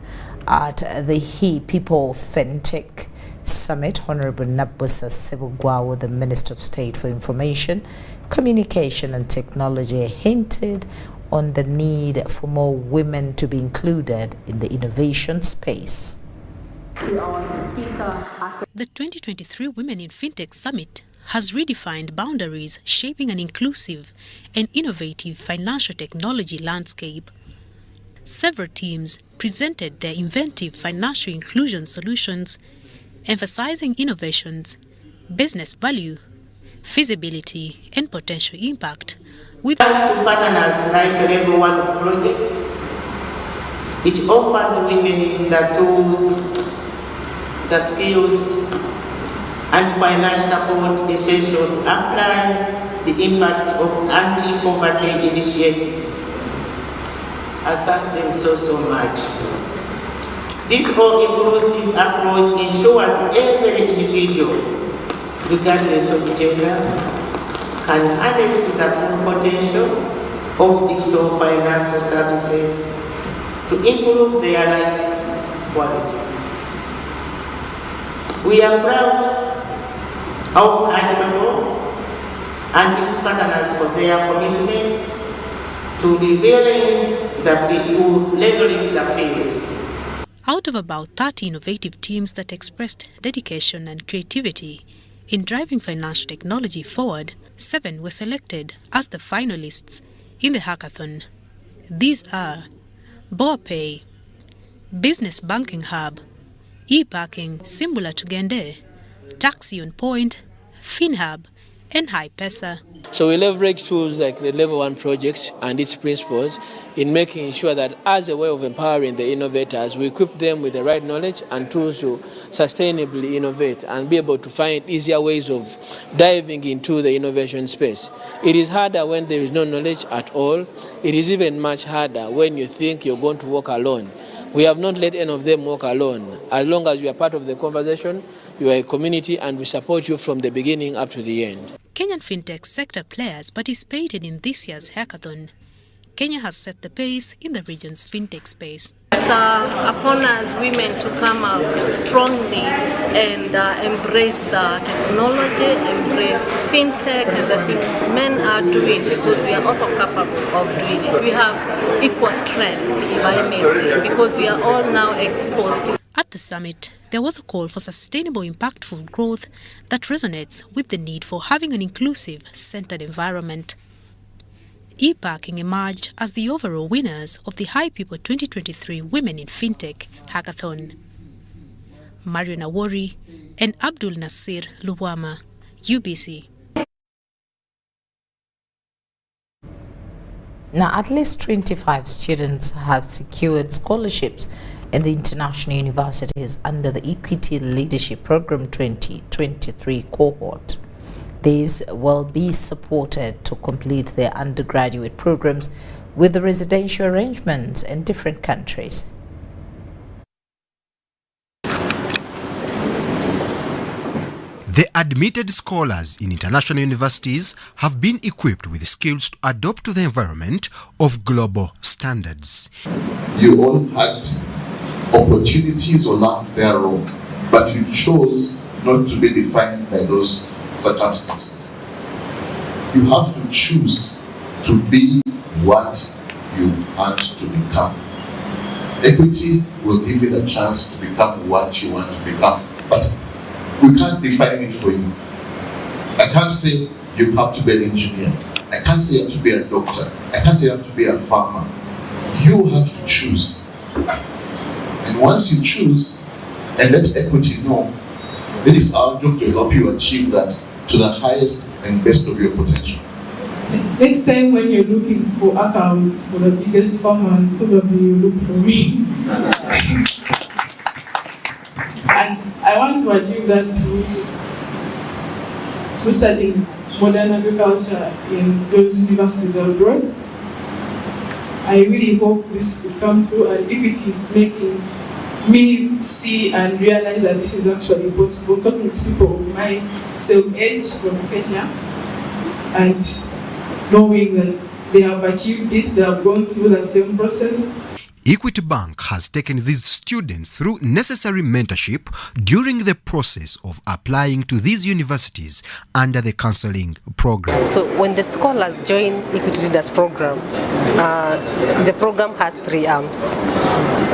At the People Fintech Summit, Honorable Nabusa Sebugwawo, the Minister of State for Information, Communication and Technology, hinted on the need for more women to be included in the innovation space. The 2023 Women in Fintech Summit has redefined boundaries, shaping an inclusive and innovative financial technology landscape. Several teams presented their inventive financial inclusion solutions, emphasizing innovations, business value, feasibility, and potential impact. With us to partners like the Level 1 project, it offers women the tools, the skills, and financial support essential to apply the impact of anti-poverty initiatives. I thank them so much. This all-inclusive approach ensures every individual, regardless of gender, can harness the full potential of digital financial services to improve their life quality. We are proud of Expo and its partners for their commitment to leveling the field. Out of about 30 innovative teams that expressed dedication and creativity in driving financial technology forward, 7 were selected as the finalists in the hackathon. These are BoaPay, Business Banking Hub, E-Parking, Simbula Tugende, Taxi on Point, FinHub, and Hi-Pesa. So we leverage tools like the Level 1 projects and its principles in making sure that as a way of empowering the innovators, we equip them with the right knowledge and tools to sustainably innovate and be able to find easier ways of diving into the innovation space. It is harder when there is no knowledge at all. It is even much harder when you think you're going to walk alone. We have not let any of them walk alone. As long as you are part of the conversation, you are a community, and we support you from the beginning up to the end. Kenyan fintech sector players participated in this year's hackathon. Kenya has set the pace in the region's fintech space. It's upon us women to come out strongly and embrace the technology, embrace fintech and the things men are doing, because we are also capable of doing it. We have equal strength, if I may say, because we are all now exposed. At the summit, there was a call for sustainable, impactful growth that resonates with the need for having an inclusive, centered environment. E-Parking emerged as the overall winners of the High People 2023 Women in Fintech Hackathon. Marion Awori and Abdul Nasir Luwama, UBC. Now, at least 25 students have secured scholarships in the international universities under the Equity Leadership Program 2023 cohort. These will be supported to complete their undergraduate programs with the residential arrangements in different countries. The admitted scholars in international universities have been equipped with skills to adapt to the environment of global standards. You all had opportunities along their own, but you chose not to be defined by those circumstances. You have to choose to be what you want to become. Equity will give you the chance to become what you want to become, but we can't define it for you. I can't say you have to be an engineer. I can't say you have to be a doctor. I can't say you have to be a farmer. You have to choose. And once you choose and let equity know, it is our job to help you achieve that to the highest and best of your potential. Next time when you're looking for accounts for the biggest farmers, probably you look for me. And I want to achieve that through studying modern agriculture in those universities abroad. I really hope this will come through, and if it is making me see and realize that this is actually possible, talking to people of my same age from Kenya and knowing that they have achieved it, they have gone through the same process. Equity Bank has taken these students through necessary mentorship during the process of applying to these universities under the counseling program. So when the scholars join Equity Leaders program, the program has 3 arms.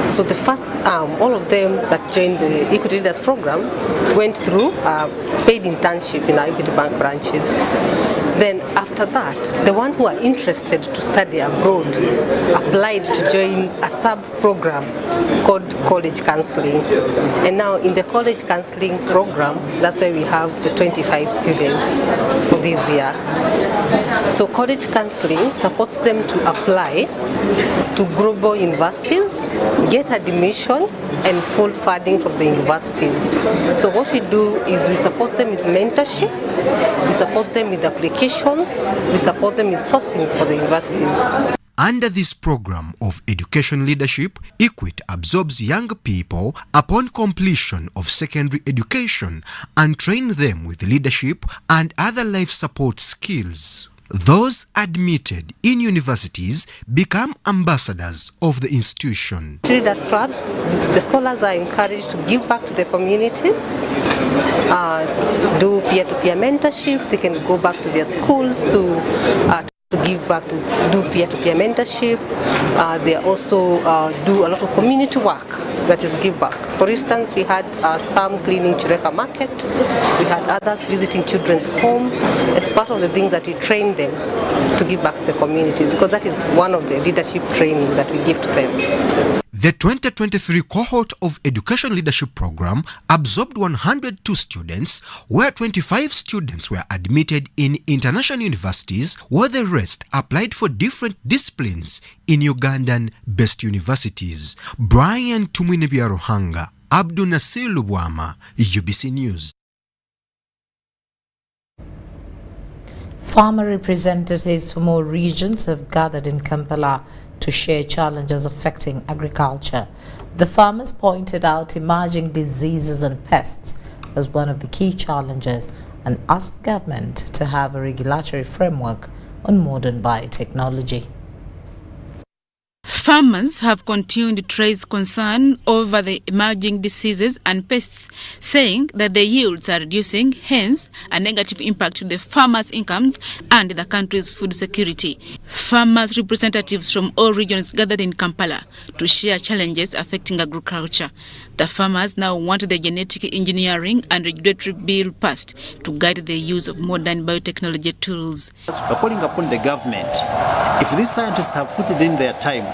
So the first arm, all of them that joined the Equity Leaders program went through paid internship in our Equity Bank branches. Then after that, the ones who are interested to study abroad applied to join a sub-program called college counseling. And now in the college counseling program, that's why we have the 25 students for this year. So college counseling supports them to apply to global universities, get admission and full funding from the universities. So what we do is we support them with mentorship, we support them with applications, we support them with sourcing for the universities. Under this program of education leadership, Equity absorbs young people upon completion of secondary education and train them with leadership and other life support skills. Those admitted in universities become ambassadors of the institution. Leaders clubs, the scholars are encouraged to give back to their communities, do peer-to-peer mentorship. They can go back to their schools to give back, to do peer-to-peer mentorship. They also do a lot of community work, that is give back. For instance, we had some cleaning Chireka Market, we had others visiting children's home as part of the things that we train them to give back to the communities, because that is one of the leadership training that we give to them. The 2023 cohort of Education Leadership Program absorbed 102 students, where 25 students were admitted in international universities, while the rest applied for different disciplines in Ugandan-based universities. Brian Tumwinebiaruhanga, Abdul Nasir Lubwama, UBC News. Farmer representatives from all regions have gathered in Kampala to share challenges affecting agriculture. The farmers pointed out emerging diseases and pests as one of the key challenges and asked government to have a regulatory framework on modern biotechnology. Farmers have continued to raise concern over the emerging diseases and pests, saying that the yields are reducing, hence a negative impact to the farmers' incomes and the country's food security. Farmers' representatives from all regions gathered in Kampala to share challenges affecting agriculture. The farmers now want the genetic engineering and regulatory bill passed to guide the use of modern biotechnology tools. We're calling upon the government, if these scientists have put it in their time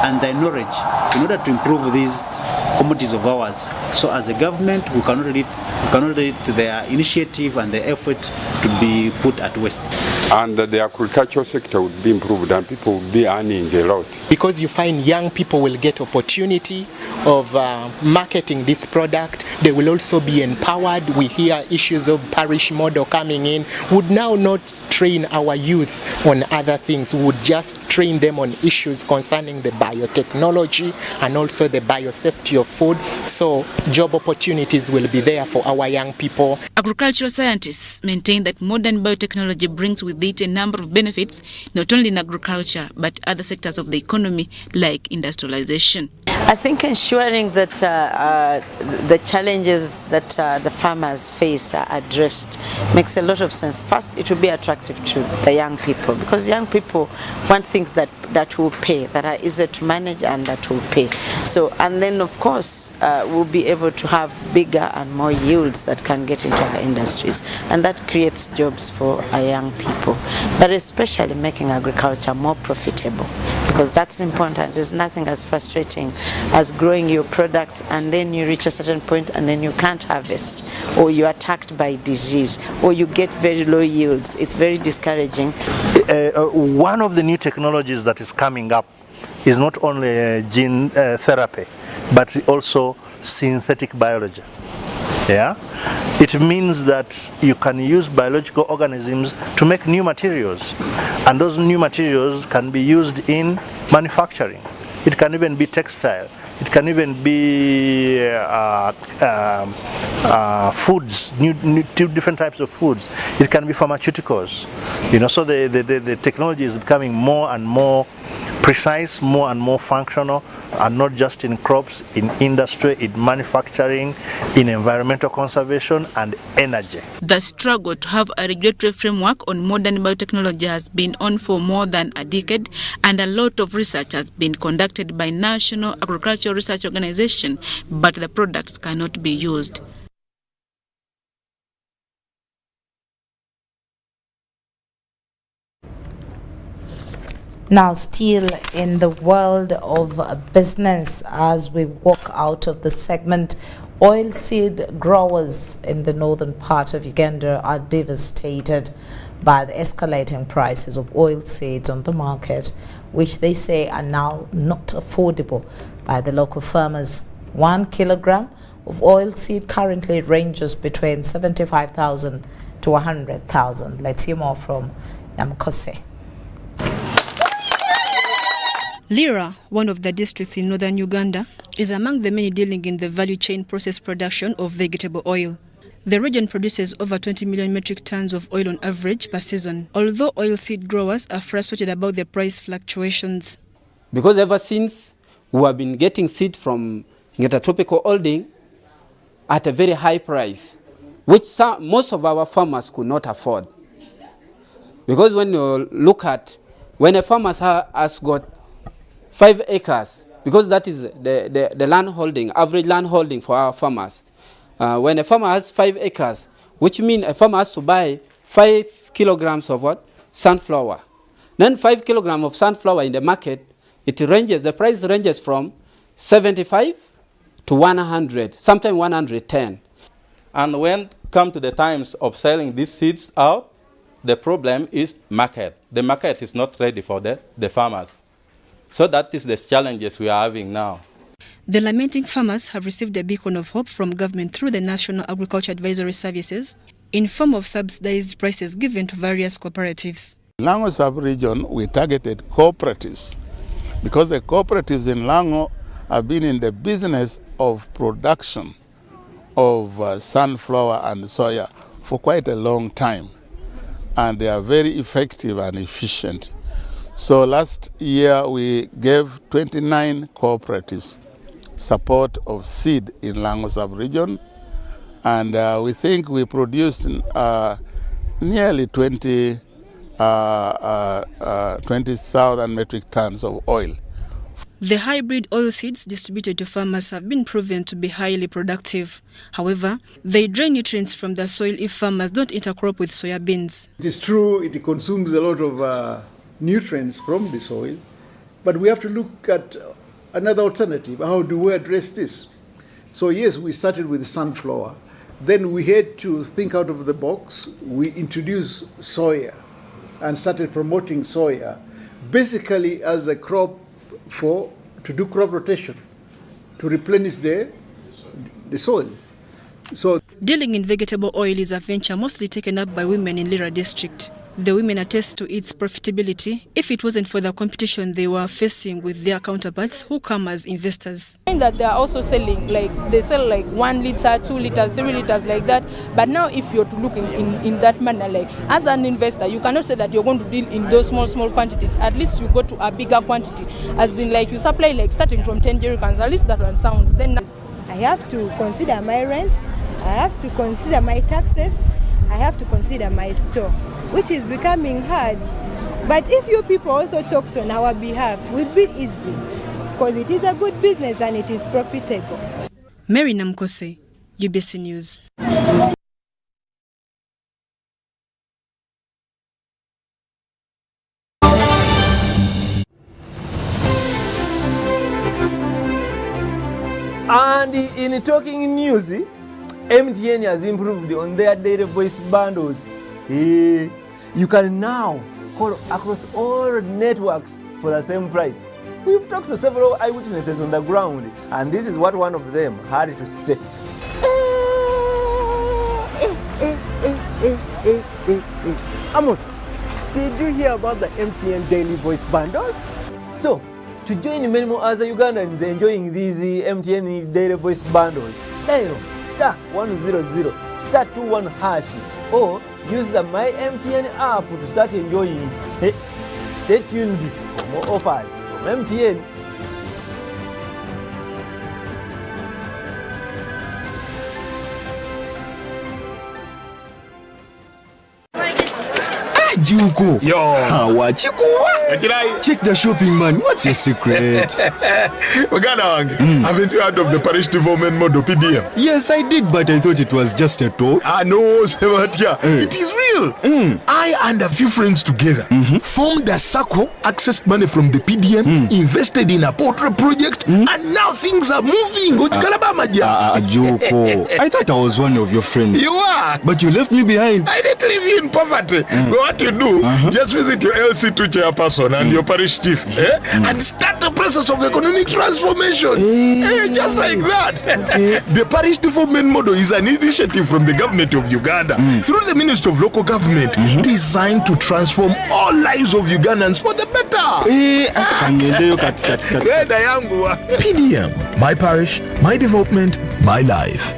and their knowledge in order to improve these commodities of ours. So as a government, we cannot let their initiative and their effort to be put at waste. And the agricultural sector would be improved and people would be earning a lot. Because you find young people will get opportunity of marketing this product. They will also be empowered. We hear issues of parish model coming in. Would now not train our youth on other things. We would just train them on issues concerning the biotechnology and also the biosafety of food. So job opportunities will be there for our young people. Agricultural scientists maintain that modern biotechnology brings with it a number of benefits, not only in agriculture, but other sectors of the economy like industrialization. I think ensuring that the challenges that the farmers face are addressed makes a lot of sense. First, it will be attractive to the young people because young people want things that will pay, that are easy to manage and that will pay. So, and then of course, we'll be able to have bigger and more yields that can get into our industries, and that creates jobs for our young people, but especially making agriculture more profitable, because that's important. There's nothing as frustrating as growing your products and then you reach a certain point and then you can't harvest, or you're attacked by disease, or you get very low yields. It's very discouraging. One of the new technologies that is coming up is not only gene therapy, but also synthetic biology. Yeah, it means that you can use biological organisms to make new materials, and those new materials can be used in manufacturing. It can even be textile. It can even be foods, two different types of foods. It can be pharmaceuticals. You know, so the technology is becoming more and more precise, more and more functional, and not just in crops, in industry, in manufacturing, in environmental conservation and energy. The struggle to have a regulatory framework on modern biotechnology has been on for more than a decade, and a lot of research has been conducted by National Agricultural Research Organization, but the products cannot be used. Now, still in the world of business, as we walk out of the segment, oilseed growers in the northern part of Uganda are devastated by the escalating prices of oilseeds on the market, which they say are now not affordable by the local farmers. 1 kilogram of oilseed currently ranges between 75,000 to 100,000. Let's hear more from Namkose. Lira, one of the districts in northern Uganda, is among the many dealing in the value chain process production of vegetable oil. The region produces over 20 million metric tons of oil on average per season, although oilseed growers are frustrated about the price fluctuations. Because ever since we have been getting seed from Ngeta Tropical Holding at a very high price, which most of our farmers could not afford. Because when you look at, when a farmer has got 5 acres, because that is the land holding, average land holding for our farmers. When a farmer has 5 acres, which means a farmer has to buy 5 kilograms of what? Sunflower. Then 5 kilograms of sunflower in the market, it ranges, the price ranges from 75 to 100, sometimes 110. And when come to the times of selling these seeds out, the problem is market. The market is not ready for the farmers. So that is the challenges we are having now. The lamenting farmers have received a beacon of hope from government through the National Agriculture Advisory Services in form of subsidized prices given to various cooperatives. In Lango sub-region, we targeted cooperatives because the cooperatives in Lango have been in the business of production of sunflower and soya for quite a long time, and they are very effective and efficient. So last year we gave 29 cooperatives support of seed in Lango sub-region, and we think we produced nearly 20,000 metric tons of oil. The hybrid oil seeds distributed to farmers have been proven to be highly productive. However, they drain nutrients from the soil if farmers don't intercrop with soybeans. It is true it consumes a lot of nutrients from the soil, but we have to look at another alternative. How do we address this? So yes, we started with sunflower. Then we had to think out of the box. We introduced soya and started promoting soya, basically as a crop to do crop rotation, to replenish the soil. So dealing in vegetable oil is a venture mostly taken up by women in Lira district. The women attest to its profitability if it wasn't for the competition they were facing with their counterparts who come as investors. That they are also selling, like they sell like 1 liter, 2 liters, 3 liters like that. But now if you're to look in that manner, like as an investor, you cannot say that you're going to deal in those small quantities. At least you go to a bigger quantity, as in like you supply like starting from 10 jerrycans. At least that one sounds. Then I have to consider my rent, I have to consider my taxes, I have to consider my store, which is becoming hard. But if you people also talked on our behalf, it would be easy, because it is a good business and it is profitable. Mary Namkose, UBC News. And in talking news, MTN has improved on their data voice bundles. You can now call across all networks for the same price. We've talked to several eyewitnesses on the ground, and this is what one of them had to say. Amos, did you hear about the MTN daily voice bundles? So, to join many more other Ugandans enjoying these MTN daily voice bundles, dial *100 *21 hash or use the My MTN app to start enjoying. Stay tuned for more offers from MTN. Juko. Yo. Check the shopping, man. What's your secret? Uganda, haven't you heard of the parish development model PDM? Yes, I did, but I thought it was just a talk. No, Sebatia. It is real. I and a few friends together formed a circle, accessed money from the PDM, invested in a poultry project, and now things are moving. Juko. I thought I was one of your friends. You are. But you left me behind. I didn't leave you in poverty. What you do, just visit your LC2 chairperson and your parish chief and start the process of economic transformation. Just like that. The parish development model is an initiative from the government of Uganda through the Ministry of Local Government designed to transform all lives of Ugandans for the better. PDM, my parish, my development, my life.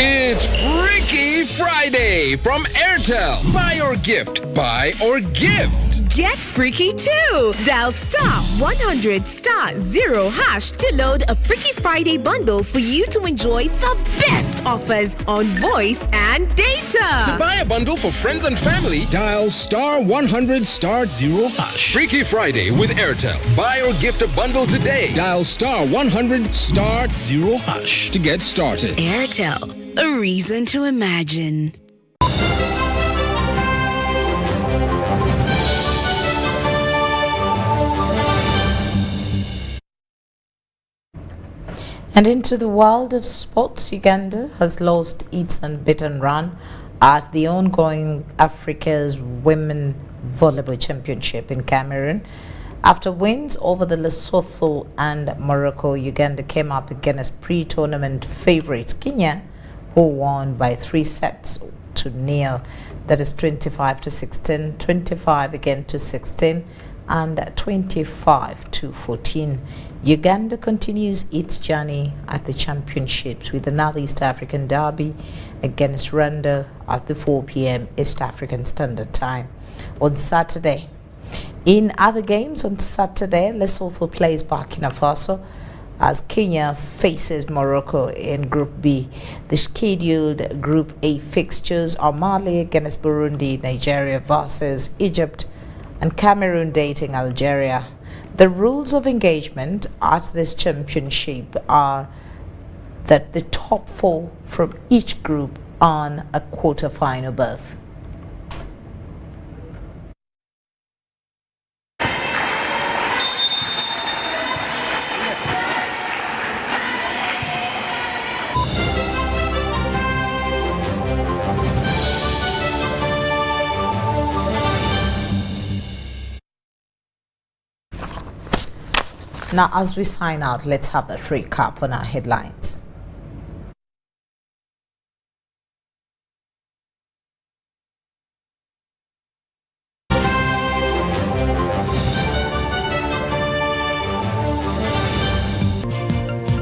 It's Freaky Friday from Airtel. Buy or gift. Buy or gift. Get freaky too. Dial *100 *0 hash to load a Freaky Friday bundle for you to enjoy the best offers on voice and data. To buy a bundle for friends and family, dial *100 *0 hash. Freaky Friday with Airtel. Buy or gift a bundle today. Dial *100 *0 hash to get started. Airtel. A reason to imagine. And into the world of sports, Uganda has lost its unbeaten run at the ongoing Africa's Women Volleyball Championship in Cameroon. After wins over the Lesotho and Morocco, Uganda came up against pre-tournament favorites Kenya, who won by 3 sets to nil. That is 25-16, 25 again to 16, and 25-14. Uganda continues its journey at the championships with another East African derby against Rwanda at the 4 p.m. East African Standard Time on Saturday. In other games on Saturday, Lesotho plays Burkina Faso as Kenya faces Morocco in Group B. The scheduled Group A fixtures are Mali against Burundi, Nigeria versus Egypt, and Cameroon dating Algeria. The rules of engagement at this championship are that the top 4 from each group earn a quarter-final berth. Now, as we sign out, let's have that recap on our headlines.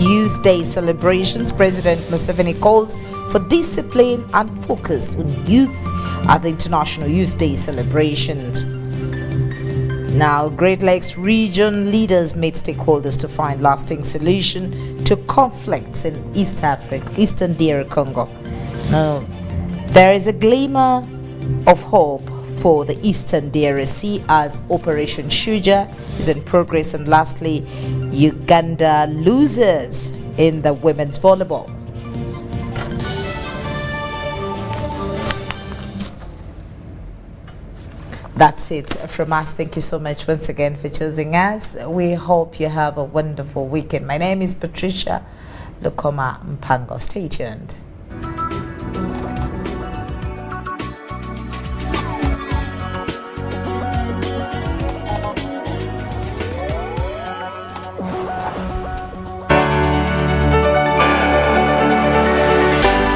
Youth Day celebrations. President Museveni calls for discipline and focus on youth at the International Youth Day celebrations. Now, Great Lakes region leaders meet stakeholders to find lasting solution to conflicts in East Africa, Eastern DR Congo. Now, there is a glimmer of hope for the Eastern DRC as Operation Shuja is in progress. And lastly, Uganda loses in the women's volleyball. That's it from us. Thank you so much once again for choosing us. We hope you have a wonderful weekend. My name is Patricia Lukoma Mpango. Stay tuned.